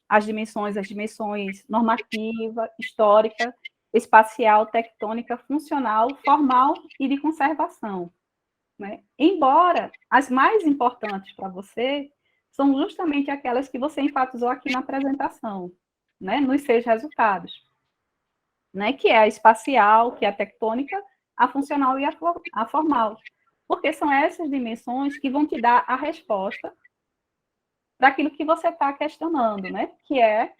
S4: as dimensões normativa, histórica, espacial, tectônica, funcional, formal e de conservação, né? Embora as mais importantes para você são justamente aquelas que você enfatizou aqui na apresentação, né, nos seus resultados, né, que é a espacial, que é a tectônica, a funcional e a formal, porque são essas dimensões que vão te dar a resposta para aquilo que você está questionando, né, que é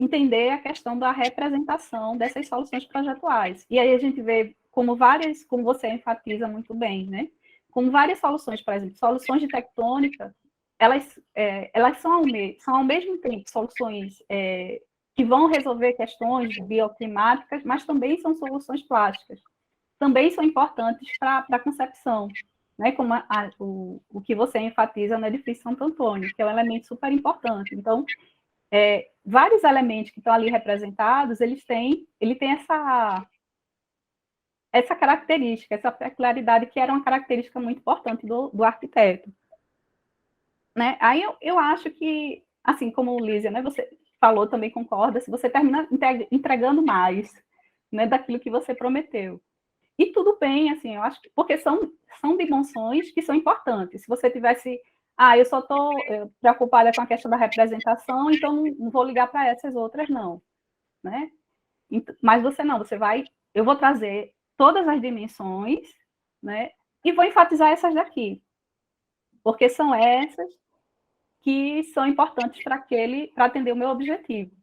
S4: entender a questão da representação dessas soluções projetuais. E aí a gente vê como você enfatiza muito bem, né, como várias soluções, por exemplo, soluções de tectônica, elas são ao mesmo tempo soluções que vão resolver questões bioclimáticas, mas também são soluções plásticas. Também são importantes para a concepção, né? Como o que você enfatiza no edifício Santo Antônio, que é um elemento super importante. Então, vários elementos que estão ali representados, ele tem essa característica, essa peculiaridade que era uma característica muito importante do arquiteto. Né? Aí eu acho que, assim como Lísia, né, você falou, também concorda, se você termina entregando mais, né, daquilo que você prometeu. E tudo bem, assim, eu acho que, porque são dimensões que são importantes. Se você tivesse, eu só estou preocupada com a questão da representação, então não vou ligar para essas outras, não. Né? Mas eu vou trazer todas as dimensões, né, e vou enfatizar essas daqui, porque são essas que são importantes para atender o meu objetivo.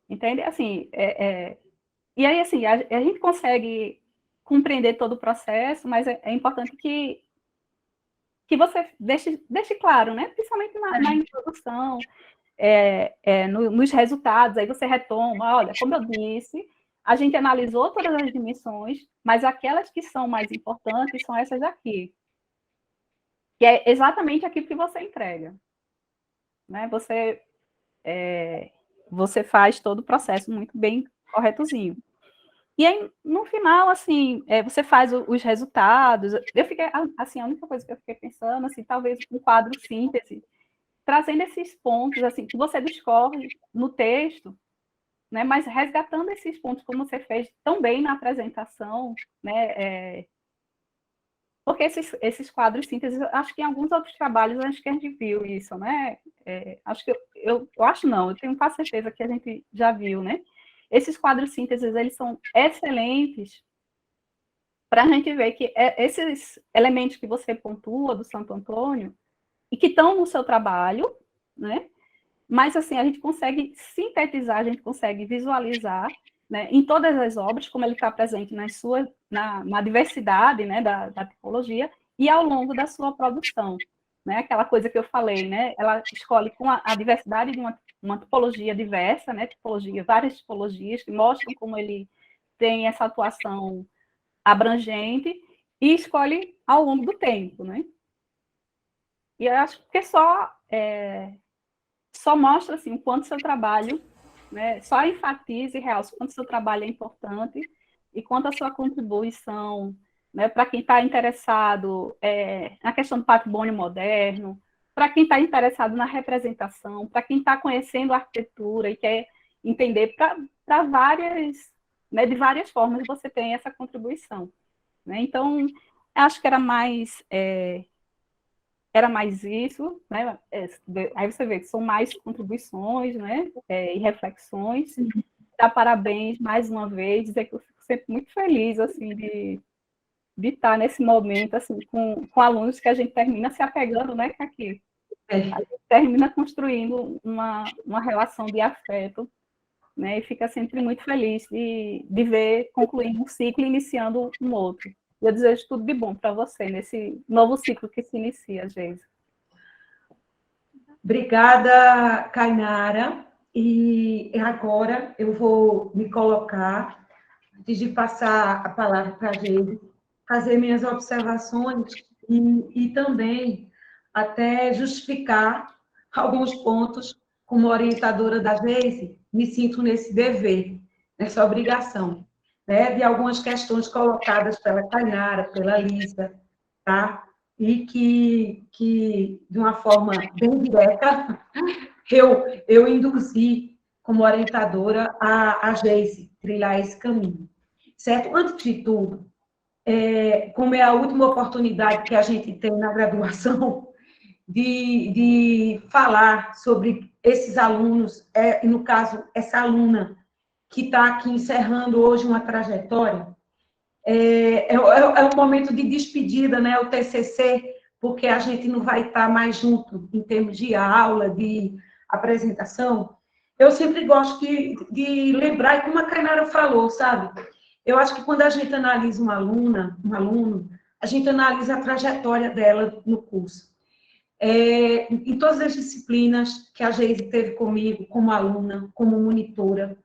S4: Entende? Assim, e aí, assim, a gente consegue compreender todo o processo, mas é importante que você deixe claro, né? Principalmente na introdução, nos resultados, aí você retoma, olha, como eu disse, a gente analisou todas as dimensões, mas aquelas que são mais importantes são essas aqui, que é exatamente aquilo que você entrega. Né? Você faz todo o processo muito bem corretozinho. E aí, no final, assim, você faz os resultados. Eu fiquei, assim, a única coisa que eu fiquei pensando, assim, talvez um quadro síntese, trazendo esses pontos, assim, que você discorre no texto, né, mas resgatando esses pontos, como você fez tão bem na apresentação, né, Porque esses quadros síntese, acho que em alguns outros trabalhos acho que a gente viu isso, né? Acho que eu acho não, eu tenho quase certeza que a gente já viu, né? Esses quadros sínteses, eles são excelentes para a gente ver que esses elementos que você pontua do Santo Antônio e que estão no seu trabalho, né? Mas, assim, a gente consegue sintetizar, a gente consegue visualizar, né, em todas as obras, como ele está presente na diversidade, né, da tipologia, e ao longo da sua produção. Né? Aquela coisa que eu falei, né? Ela escolhe com a diversidade de uma tipologia diversa, né? Várias tipologias, que mostram como ele tem essa atuação abrangente, e escolhe ao longo do tempo. Né? E eu acho que só mostra assim, o quanto seu trabalho, né, só enfatiza e realça o quanto seu trabalho é importante e quanto a sua contribuição, né, para quem está interessado na questão do patrimônio moderno, para quem está interessado na representação, para quem está conhecendo a arquitetura e quer entender para várias, né, de várias formas você tem essa contribuição. Né? Então, acho que era mais isso, né? Aí você vê que são mais contribuições, né? E reflexões. Dar parabéns mais uma vez, dizer que eu fico sempre muito feliz assim de estar nesse momento assim com alunos que a gente termina se apegando, né, Caqui? A gente termina construindo uma relação de afeto, né? E fica sempre muito feliz de ver concluindo um ciclo e iniciando um outro. Eu desejo tudo de bom para você nesse novo ciclo que se inicia, Geisa.
S1: Obrigada, Kainara. E agora eu vou me colocar, antes de passar a palavra para a Geise, fazer minhas observações e também até justificar alguns pontos. Como orientadora da Geise, me sinto nesse dever, nessa obrigação, né, de algumas questões colocadas pela Kainara, pela Lisa, tá? E que de uma forma bem direta, eu induzi, como orientadora, a Geise trilhar esse caminho. Certo? Antes de tudo, como é a última oportunidade que a gente tem na graduação de falar sobre esses alunos, e no caso, essa aluna que está aqui encerrando hoje uma trajetória, é um momento de despedida, né, o TCC, porque a gente não vai estar mais junto em termos de aula, de apresentação. Eu sempre gosto de lembrar, e como a Kainara falou, sabe? Eu acho que quando a gente analisa uma aluna, um aluno, a gente analisa a trajetória dela no curso. Em todas as disciplinas que a Geise teve comigo, como aluna, como monitora,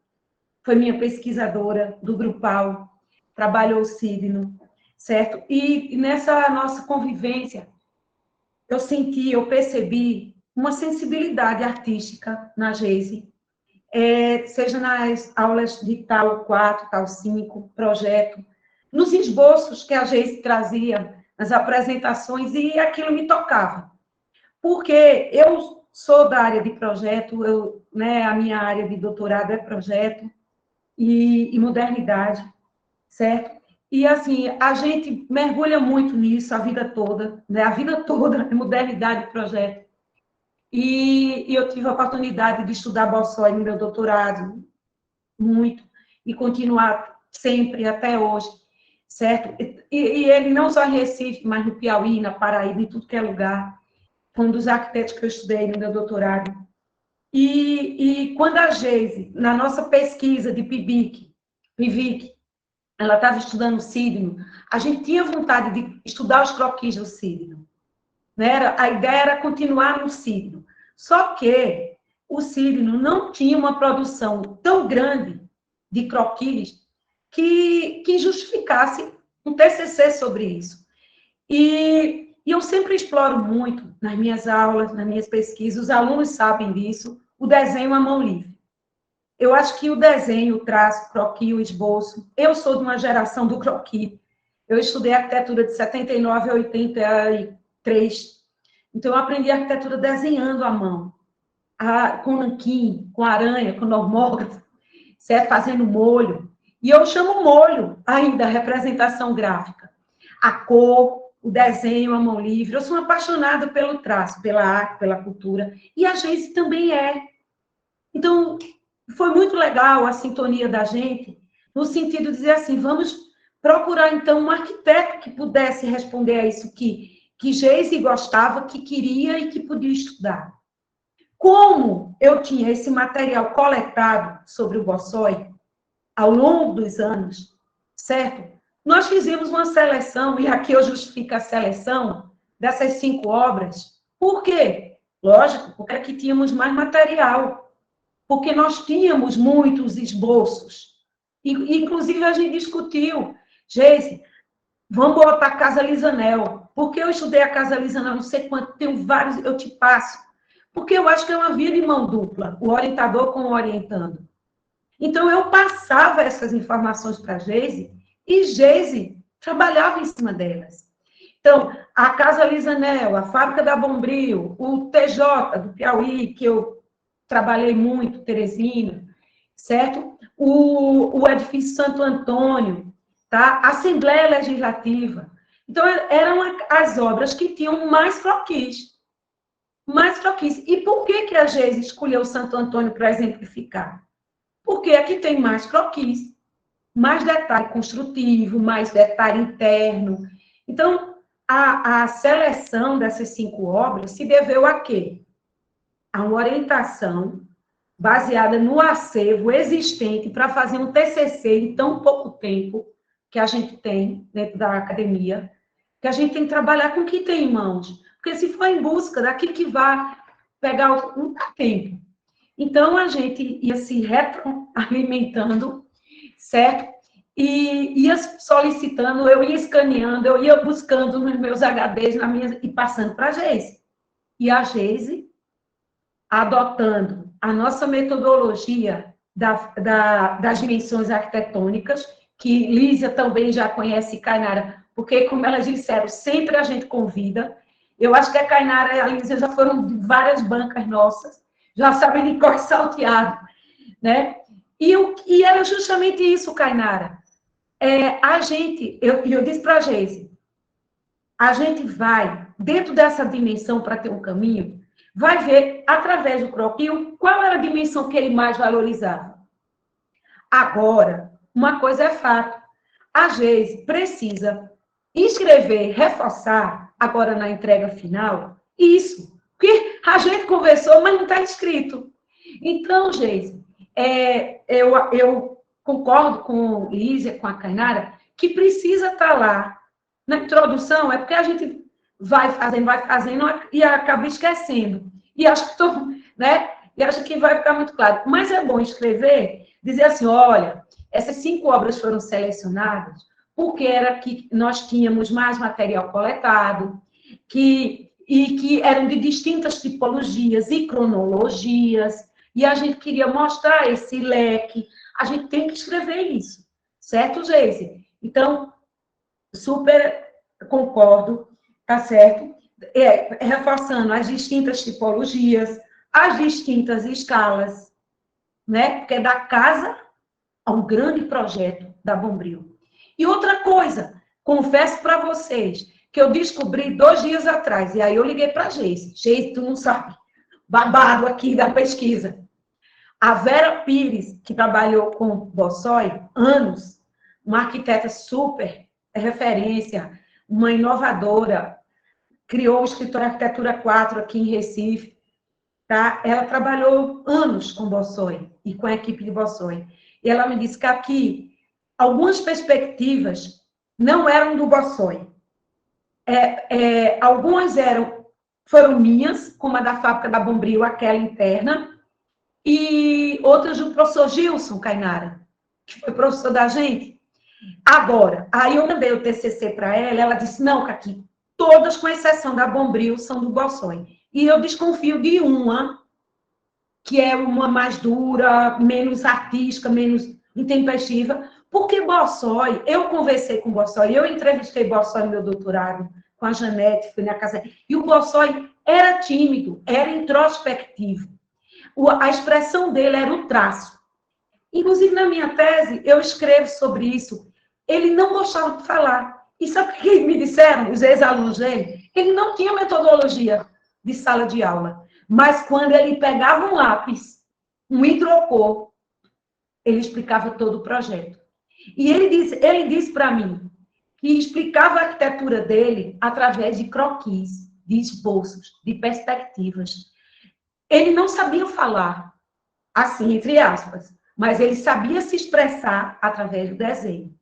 S1: foi minha pesquisadora do Grupal, trabalhou o signo, certo? E nessa nossa convivência, eu percebi uma sensibilidade artística na Geise, seja nas aulas de tal 4, tal 5, projeto, nos esboços que a Geise trazia, nas apresentações, e aquilo me tocava. Porque eu sou da área de projeto, né, a minha área de doutorado é projeto e modernidade, certo? E, assim, a gente mergulha muito nisso a vida toda, né? A vida toda é modernidade e projeto. E eu tive a oportunidade de estudar Bossói no meu doutorado, muito, e continuar sempre, até hoje, certo? E ele não só em Recife, mas no Piauí, na Paraíba, em tudo que é lugar. Foi um dos arquitetos que eu estudei no meu doutorado. E quando a Geise, na nossa pesquisa de PIVIC, ela estava estudando o signo, a gente tinha vontade de estudar os croquis do signo. Né? A ideia era continuar no signo. Só que o signo não tinha uma produção tão grande de croquis que justificasse um TCC sobre isso. E eu sempre exploro muito nas minhas aulas, nas minhas pesquisas, os alunos sabem disso, o desenho à mão livre. Eu acho que o desenho, o traço, o croquis, o esboço, eu sou de uma geração do croquis. Eu estudei arquitetura de 79 a 83. Então, eu aprendi arquitetura desenhando à mão, com nanquim, com aranha, com normógrafo, certo? Fazendo molho. E eu chamo molho ainda, representação gráfica. A cor, o desenho, a mão livre. Eu sou apaixonada pelo traço, pela arte, pela cultura. E a Geise também é. Então, foi muito legal a sintonia da gente, no sentido de dizer assim, vamos procurar, então, um arquiteto que pudesse responder a isso que Geise gostava, que queria e que podia estudar. Como eu tinha esse material coletado sobre o Bossói, ao longo dos anos, certo? Nós fizemos uma seleção, e aqui eu justifico a seleção dessas 5 obras. Por quê? Lógico, porque aqui tínhamos mais material, porque nós tínhamos muitos esboços. Inclusive, a gente discutiu, Geise, vamos botar a Casa Lisanel. Porque eu estudei a Casa Lisanel, não sei quanto, tenho vários, eu te passo. Porque eu acho que é uma via de mão dupla, o orientador com o orientando. Então, eu passava essas informações para a Geise, e Geise trabalhava em cima delas. Então, a Casa Lisanel, a Fábrica da Bombril, o TJ do Piauí, que eu trabalhei muito, Teresina, certo? O Edifício Santo Antônio, tá? A Assembleia Legislativa. Então, eram as obras que tinham mais croquis. Mais croquis. E por que a Geise escolheu Santo Antônio para exemplificar? Porque aqui tem mais croquis, mais detalhe construtivo, mais detalhe interno. Então, a seleção dessas 5 obras se deveu a quê? A uma orientação baseada no acervo existente para fazer um TCC em tão pouco tempo que a gente tem dentro da academia, que a gente tem que trabalhar com o que tem em mãos. Porque se for em busca daquilo que vai pegar um tempo. Então, a gente ia se retroalimentando, certo? E ia solicitando, eu ia escaneando, eu ia buscando nos meus HDs e passando para a Geise. E a Geise, adotando a nossa metodologia das dimensões arquitetônicas, que Lísia também já conhece, Kainara, porque, como elas disseram, sempre a gente convida. Eu acho que a Kainara e a Lísia já foram de várias bancas nossas, já sabem de cor salteado, né? E era justamente isso, Kainara. Eu disse para a Geise, a gente vai, dentro dessa dimensão para ter um caminho, vai ver, através do croquis, qual era a dimensão que ele mais valorizava. Agora, uma coisa é fato, a Geise precisa escrever, reforçar, agora na entrega final, isso. Porque a gente conversou, mas não está escrito. Então, Geise, eu concordo com Lísia, com a Kainara, que precisa estar lá. Na introdução, é porque a gente vai fazendo e acaba esquecendo. E acho que né? E acho que vai ficar muito claro. Mas é bom escrever, dizer assim, olha, essas 5 obras foram selecionadas porque era que nós tínhamos mais material coletado, e que eram de distintas tipologias e cronologias, e a gente queria mostrar esse leque. A gente tem que escrever isso, certo, Geise? Então, super concordo, tá certo? Reforçando as distintas tipologias, as distintas escalas, né? Porque é da casa a um grande projeto da Bombril. E outra coisa, confesso para vocês, que eu descobri 2 dias atrás, e aí eu liguei para a Geise. Geise, tu não sabe, babado aqui da pesquisa. A Vera Pires, que trabalhou com Bossói anos, uma arquiteta super referência, uma inovadora, criou o escritório Arquitetura 4 aqui em Recife, tá? Ela trabalhou anos com Bossói e com a equipe de Bossói. E ela me disse que aqui algumas perspectivas não eram do Bossói. Algumas foram minhas, como a da Fábrica da Bombril, aquela interna, e outras do professor Gilson Kainara, que foi professor da gente. Agora, aí eu mandei o TCC para ela disse, não, Caqui, todas, com exceção da Bombril, são do Bossói. E eu desconfio de uma, que é uma mais dura, menos artística, menos intempestiva, porque Bossói, eu conversei com Bossói, eu entrevistei Bossói no meu doutorado, com a Janete, fui na casa, e o Bossói era tímido, era introspectivo. A expressão dele era o traço. Inclusive, na minha tese, eu escrevo sobre isso. Ele não gostava de falar. E sabe o que me disseram, os ex-alunos dele? Ele não tinha metodologia de sala de aula. Mas quando ele pegava um lápis, um hidrocor, ele explicava todo o projeto. E ele disse para mim que explicava a arquitetura dele através de croquis, de esboços, de perspectivas. Ele não sabia falar, assim, entre aspas, mas ele sabia se expressar através do desenho.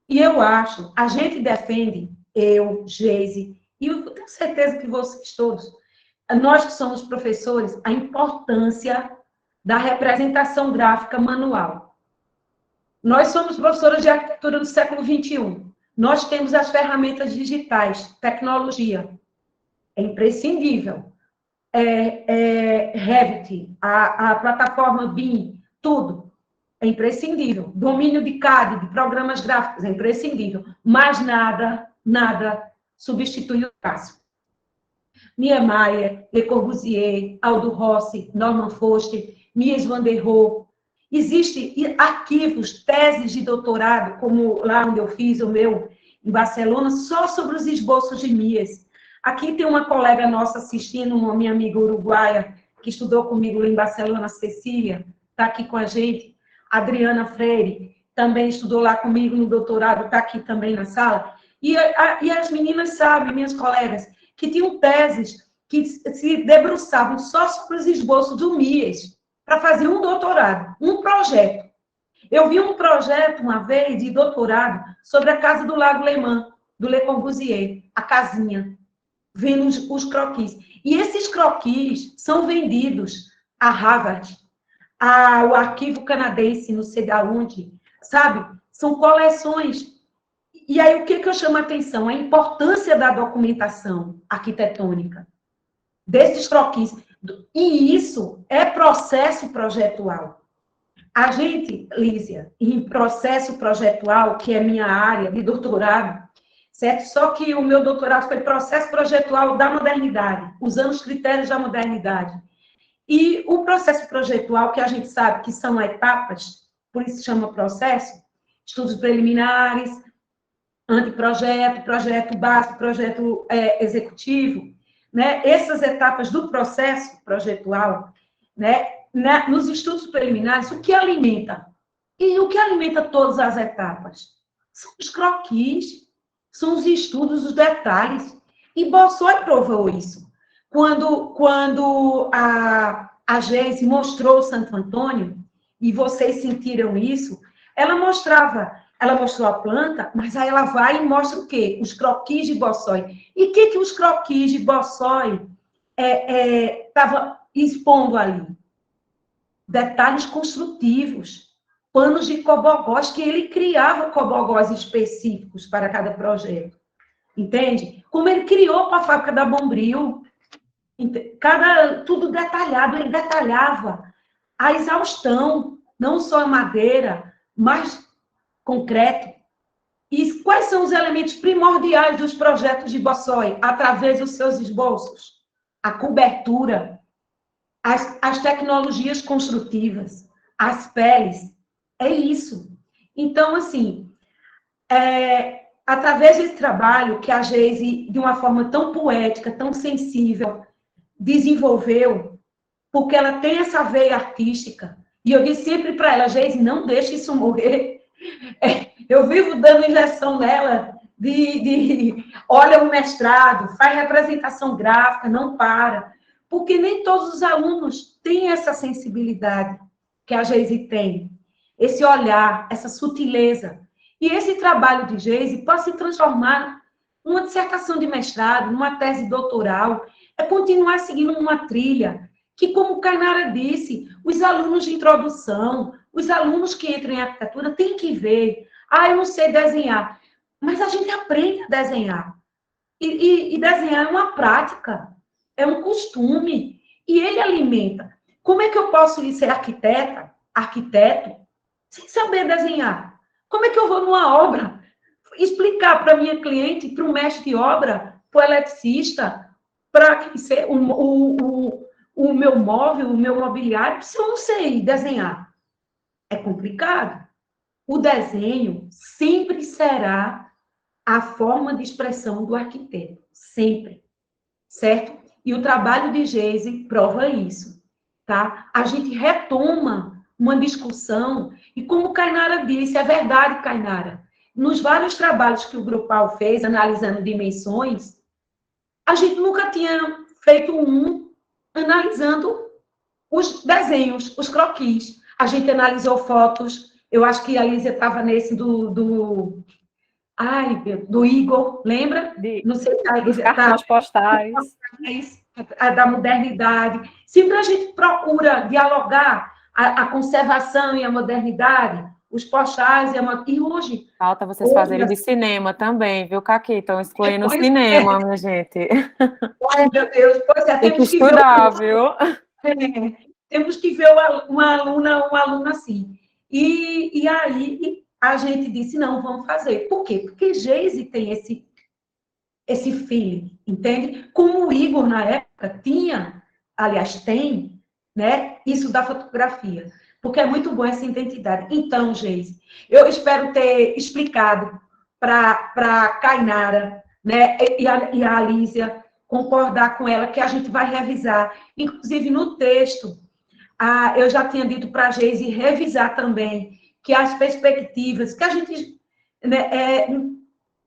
S1: E eu acho, a gente defende, eu, Geise, e eu tenho certeza que vocês todos, nós que somos professores, a importância da representação gráfica manual. Nós somos professores de arquitetura do século XXI. Nós temos as ferramentas digitais, tecnologia. É imprescindível. Revit, a plataforma BIM, tudo. É imprescindível. Domínio de CAD, de programas gráficos, é imprescindível. Mas nada substitui o traço. Niemeyer, Le Corbusier, Aldo Rossi, Norman Foster, Mies van der Rohe. Existem arquivos, teses de doutorado, como lá onde eu fiz o meu, em Barcelona, só sobre os esboços de Mies. Aqui tem uma colega nossa assistindo, uma minha amiga uruguaia, que estudou comigo lá em Barcelona, Cecília, está aqui com a gente. Adriana Freire, também estudou lá comigo no doutorado, está aqui também na sala. E as meninas sabem, minhas colegas, que tinham teses que se debruçavam só sobre os esboços do Mies, para fazer um doutorado, um projeto. Eu vi um projeto, uma vez, de doutorado, sobre a Casa do Lago Leman, do Le Corbusier, a casinha, vendo os croquis. E esses croquis são vendidos a Harvard, ao arquivo canadense, não sei de onde, sabe? São coleções. E aí, o que eu chamo a atenção? A importância da documentação arquitetônica, desses croquis. E isso é processo projetual. A gente, Lísia, em processo projetual, que é minha área de doutorado, certo? Só que o meu doutorado foi processo projetual da modernidade, usando os critérios da modernidade. E o processo projetual, que a gente sabe que são etapas, por isso se chama processo, estudos preliminares, anteprojeto, projeto básico, projeto executivo, né? Essas etapas do processo projetual, né? Nos estudos preliminares, o que alimenta? E o que alimenta todas as etapas? São os croquis, são os estudos, os detalhes. E Bossoi provou isso. Quando a Geise mostrou o Santo Antônio, e vocês sentiram isso, ela mostrou a planta, mas aí ela vai e mostra o quê? Os croquis de Bossoi. E o que os croquis de Bossoi estavam expondo ali? Detalhes construtivos, panos de cobogós, que ele criava cobogós específicos para cada projeto. Entende? Como ele criou para a fábrica da Bombril, tudo detalhado, ele detalhava a exaustão, não só a madeira, mas concreto. E quais são os elementos primordiais dos projetos de Bossoi, através dos seus esboços? A cobertura, as tecnologias construtivas, as peles, é isso. Então, assim, através desse trabalho que a Geise, de uma forma tão poética, tão sensível, desenvolveu, porque ela tem essa veia artística, e eu disse sempre para ela, Geise, não deixe isso morrer. Eu vivo dando injeção nela olha o mestrado, faz representação gráfica, não para. Porque nem todos os alunos têm essa sensibilidade que a Geise tem, esse olhar, essa sutileza. E esse trabalho de Geise pode se transformar numa dissertação de mestrado, numa tese doutoral, é continuar seguindo uma trilha que, como Kainara disse, os alunos de introdução, os alunos que entram em arquitetura têm que ver. Eu não sei desenhar. Mas a gente aprende a desenhar. E desenhar é uma prática. É um costume, e ele alimenta. Como é que eu posso ser arquiteto, sem saber desenhar? Como é que eu vou numa obra explicar para a minha cliente, para o mestre de obra, para o eletricista, para o meu móvel, o meu mobiliário, se eu não sei desenhar? É complicado. O desenho sempre será a forma de expressão do arquiteto, sempre, certo? E o trabalho de Geise prova isso, tá? A gente retoma uma discussão, e como Kainara disse, é verdade, Kainara, nos vários trabalhos que o Grupal fez, analisando dimensões, a gente nunca tinha feito um analisando os desenhos, os croquis. A gente analisou fotos, eu acho que a Lísia estava nesse do Igor, lembra?
S4: Não sei se a Lísia cartões postais.
S1: Da modernidade. Sempre a gente procura dialogar a conservação e a modernidade, os postais e hoje...
S3: Falta vocês fazerem de cinema também, viu, Caqui? Estão excluindo o cinema, minha gente.
S1: Ai, meu Deus, pois é,
S3: Tem que estudar, viu?
S1: Temos que ver uma aluna assim. E aí a gente disse, não, vamos fazer. Por quê? Porque Geise tem esse feeling, entende? Como o Igor, na época, tinha, aliás, tem, né, isso da fotografia. Porque é muito bom essa identidade. Então, Geise, eu espero ter explicado para Kainara, né, e a Alísia, concordar com ela, que a gente vai revisar. Inclusive, no texto, eu já tinha dito para a Geise revisar também, que as perspectivas, que a gente... Né,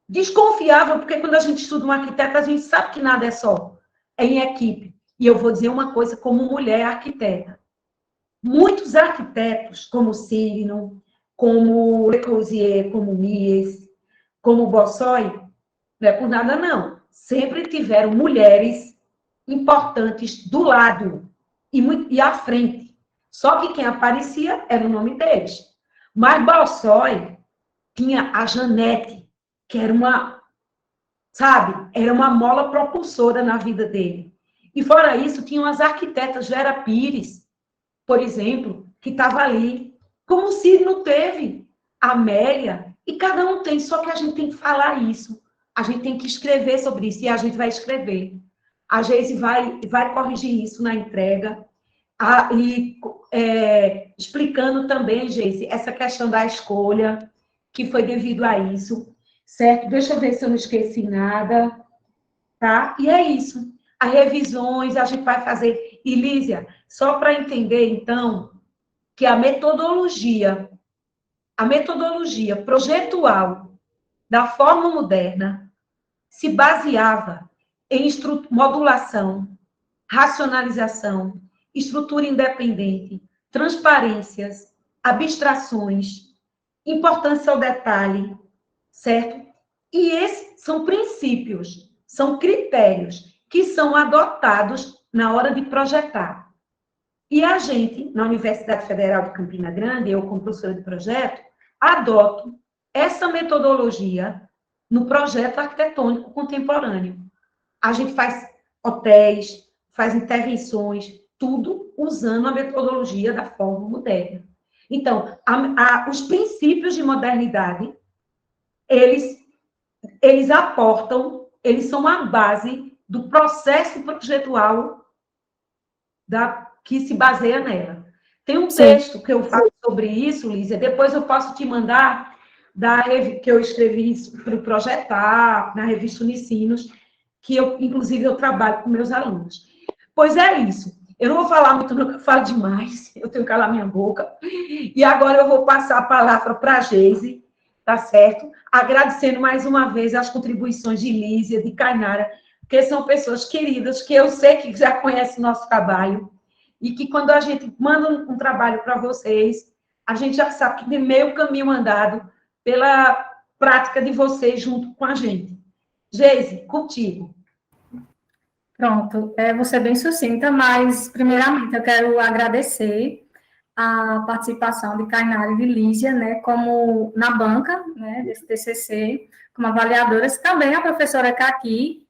S1: desconfiável, porque quando a gente estuda um arquiteto, a gente sabe que nada é em equipe. E eu vou dizer uma coisa como mulher arquiteta. Muitos arquitetos, como Cyrino, como Le Corbusier, como Mies, como Bossoi, não é por nada, não. Sempre tiveram mulheres importantes do lado e à frente. Só que quem aparecia era o nome deles. Mas Bossoi tinha a Janete, que era era uma mola propulsora na vida dele. E fora isso, tinham as arquitetas Vera Pires, por exemplo, que estava ali, como o Cyrino teve, a Amélia, e cada um tem, só que a gente tem que falar isso, a gente tem que escrever sobre isso, e a gente vai escrever. A Geise vai corrigir isso na entrega, explicando também, Geise, essa questão da escolha, que foi devido a isso, certo? Deixa eu ver se eu não esqueci nada, tá? E é isso. As revisões a gente vai fazer. E, Lísia, só para entender, então, que a metodologia projetual da forma moderna se baseava em modulação, racionalização, estrutura independente, transparências, abstrações, importância ao detalhe, certo? E esses são princípios, são critérios que são adotados na hora de projetar. E a gente, na Universidade Federal de Campina Grande, eu como professora de projeto, adoto essa metodologia no projeto arquitetônico contemporâneo. A gente faz hotéis, faz intervenções, tudo usando a metodologia da forma moderna. Então, os princípios de modernidade, eles aportam, eles são a base do processo projetual que se baseia nela. Tem um texto que eu falo sobre isso, Lísia, depois eu posso te mandar, que eu escrevi para o Projetar, na revista Unicinos, que inclusive, eu trabalho com meus alunos. Pois é isso. Eu não vou falar muito, não, eu falo demais, eu tenho que calar minha boca. E agora eu vou passar a palavra para a Geise, tá certo? Agradecendo mais uma vez as contribuições de Lísia, de Kainara, porque são pessoas queridas, que eu sei que já conhecem o nosso trabalho, e que quando a gente manda um trabalho para vocês, a gente já sabe que tem meio caminho andado pela prática de vocês junto com a gente. Geise, contigo.
S2: Pronto, vou ser bem sucinta, mas, primeiramente, eu quero agradecer a participação de Kainara e de Lísia, né, como na banca, né, desse TCC, como avaliadoras, também a professora Caqui,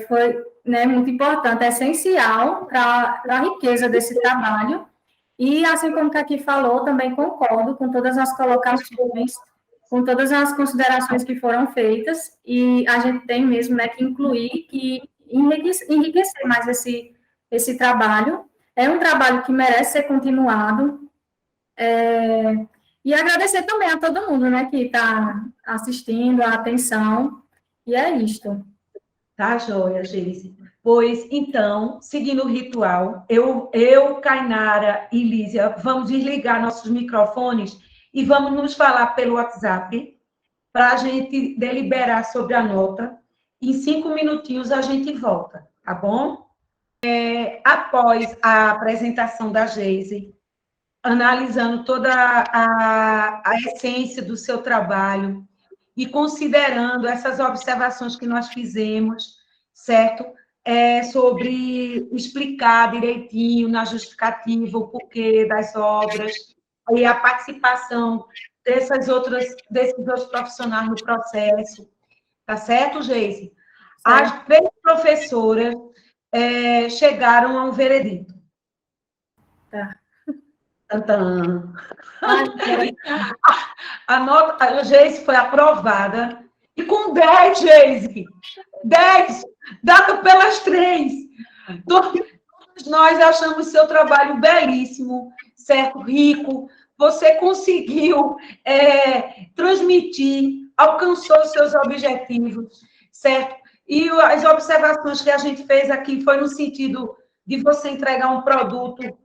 S2: foi, né, muito importante, essencial para a riqueza desse trabalho, e, assim como Caqui falou, também concordo com todas as colocações, com todas as considerações que foram feitas, e a gente tem mesmo, né, que incluir, que enriquecer mais esse trabalho. É um trabalho que merece ser continuado, E agradecer também a todo mundo, né, que está assistindo, a atenção. E é isto.
S1: Tá, joia, Geise. Pois, então, seguindo o ritual, Kainara e Lísia, vamos desligar nossos microfones e vamos nos falar pelo WhatsApp para a gente deliberar sobre a nota. Em 5 minutinhos a gente volta, tá bom? Após a apresentação da Geise, analisando toda a essência do seu trabalho e considerando essas observações que nós fizemos, certo? Sobre explicar direitinho na justificativa o porquê das obras e a participação desses outros profissionais no processo, tá certo, Geise? As 3 professoras chegaram a um veredito.
S2: Tá.
S1: Tantã. A nota, a Geise foi aprovada, e com 10, Geise, 10, dado pelas 3. Todos nós achamos seu trabalho belíssimo, certo? Rico. Você conseguiu transmitir, alcançou os seus objetivos, certo? E as observações que a gente fez aqui foi no sentido de você entregar um produto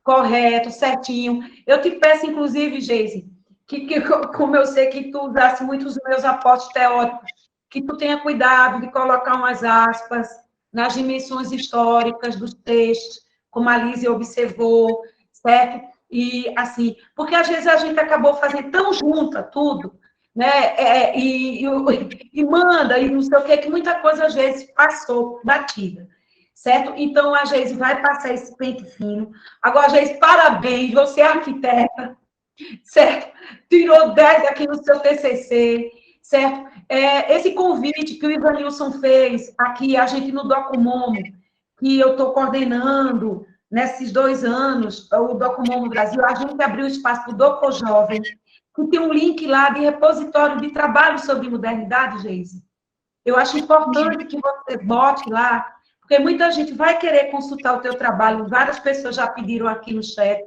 S1: correto, certinho. Eu te peço, inclusive, Geise, que como eu sei que tu usaste muito os meus aportes teóricos, que tu tenha cuidado de colocar umas aspas nas dimensões históricas dos textos, como a Lísia observou, certo? E, assim, porque às vezes a gente acabou fazendo tão junta tudo, né? E manda, e não sei o quê, que muita coisa às vezes passou batida, certo? Então, a Geise vai passar esse pente fino. Agora, Geise, parabéns, você é arquiteta, certo? Tirou 10 aqui no seu TCC, certo? Esse convite que o Ivanilson fez aqui, a gente no Documomo, que eu estou coordenando nesses 2 anos, o Documomo Brasil, a gente abriu espaço para o Doco Jovem, que tem um link lá de repositório de trabalho sobre modernidade, Geise. Eu acho importante que você bote lá, porque muita gente vai querer consultar o teu trabalho, várias pessoas já pediram aqui no chat,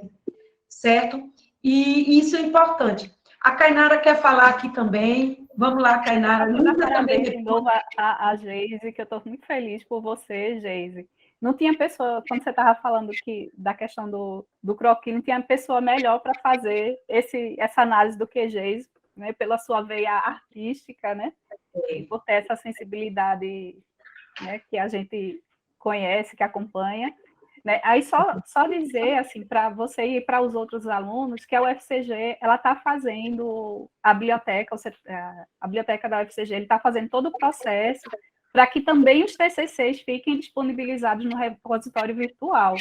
S1: certo? E isso é importante. A Kainara quer falar aqui também. Vamos lá, Kainara.
S4: Parabéns de novo a Geise, que eu estou muito feliz por você, Geise. Não tinha pessoa, quando você estava falando da questão do croquis, não tinha pessoa melhor para fazer essa análise do que Geise, né, pela sua veia artística, né, e por ter essa sensibilidade, né, que a gente conhece, que acompanha. Né? Aí só dizer assim para você e para os outros alunos que a UFCG ela está fazendo a biblioteca da UFCG, ele está fazendo todo o processo para que também os TCCs fiquem disponibilizados no repositório virtual,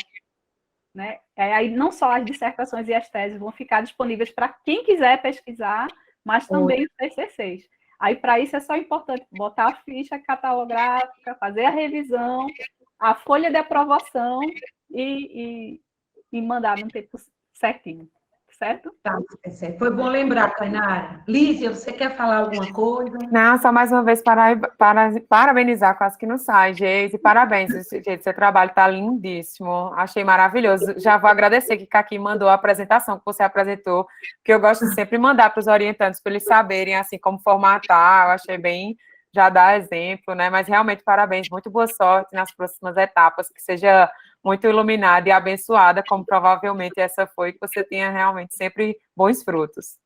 S4: né? Aí não só as dissertações e as teses vão ficar disponíveis para quem quiser pesquisar, mas também os TCCs. Aí para isso é só importante botar a ficha catalográfica, fazer a revisão, a folha de aprovação e mandar no tempo certinho, certo?
S1: Tá, certo. Foi bom lembrar, Kainara. Lísia, você quer falar alguma coisa?
S3: Não, só mais uma vez parabenizar, quase que não sai, Geise, parabéns, gente, seu trabalho está lindíssimo, achei maravilhoso. Já vou agradecer que Kaki mandou a apresentação que você apresentou, que eu gosto de sempre mandar para os orientantes, para eles saberem, assim, como formatar, eu achei bem, já dá exemplo, né, mas realmente parabéns, muito boa sorte nas próximas etapas, que seja muito iluminada e abençoada, como provavelmente essa foi, que você tenha realmente sempre bons frutos.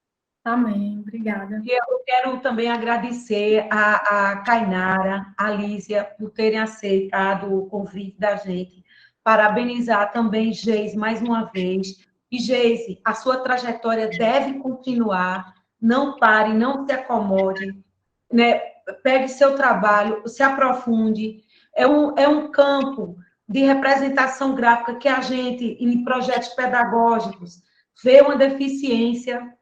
S2: Amém, obrigada.
S1: E eu quero também agradecer a Kainara, a Lísia, por terem aceitado o convite da gente. Parabenizar também Geise mais uma vez. E, Geise, a sua trajetória deve continuar. Não pare, não se acomode, né? Pegue seu trabalho, se aprofunde. É um campo de representação gráfica que a gente, em projetos pedagógicos, vê uma deficiência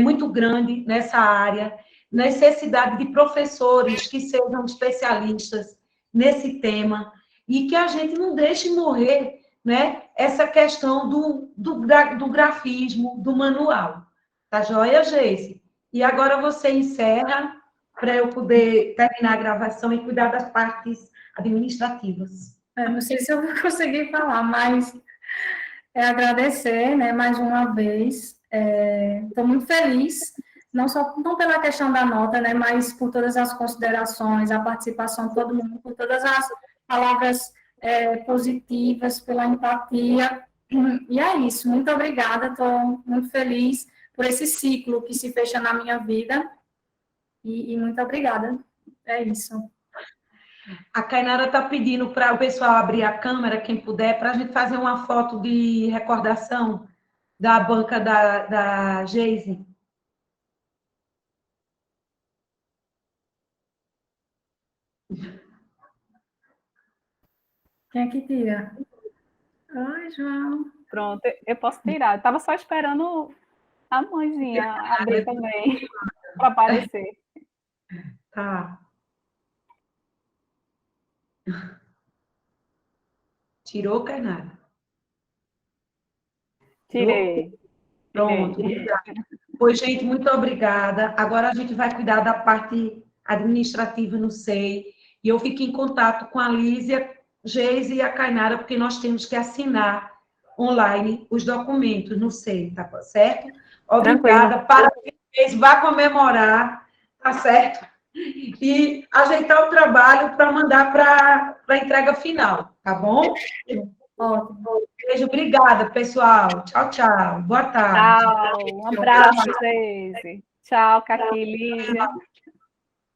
S1: muito grande nessa área, necessidade de professores que sejam especialistas nesse tema, e que a gente não deixe morrer, né, essa questão do grafismo, do manual. Tá joia, Geise? E agora você encerra para eu poder terminar a gravação e cuidar das partes administrativas.
S2: Não sei se eu vou conseguir falar, mas agradecer, né, mais uma vez, Estou muito feliz, não pela questão da nota, né, mas por todas as considerações, a participação de todo mundo, por todas as palavras positivas, pela empatia. E é isso, muito obrigada, estou muito feliz por esse ciclo que se fecha na minha vida. E muito obrigada. É isso.
S1: A Kainara está pedindo para o pessoal abrir a câmera, quem puder, para a gente fazer uma foto de recordação da banca da Geise.
S2: Quem é que tira? Ai, João.
S4: Pronto, eu posso tirar. Eu estava só esperando a mãezinha abrir também, para aparecer.
S1: Tá. Tirou, Kainara?
S4: Tirei.
S1: Pronto, obrigada. Pois, gente, muito obrigada. Agora a gente vai cuidar da parte administrativa no SEI. E eu fico em contato com a Lísia, Geise e a Kainara, porque nós temos que assinar online os documentos no SEI, tá certo? Obrigada.
S3: Tranquilo.
S1: Parabéns, vá comemorar, tá certo? E ajeitar o trabalho para mandar para a entrega final, tá bom?
S2: Ótimo.
S1: Beijo, obrigada, pessoal. Tchau, tchau. Boa tarde.
S4: Tchau. Um abraço, Geise. Tchau, Caqui, Lígia.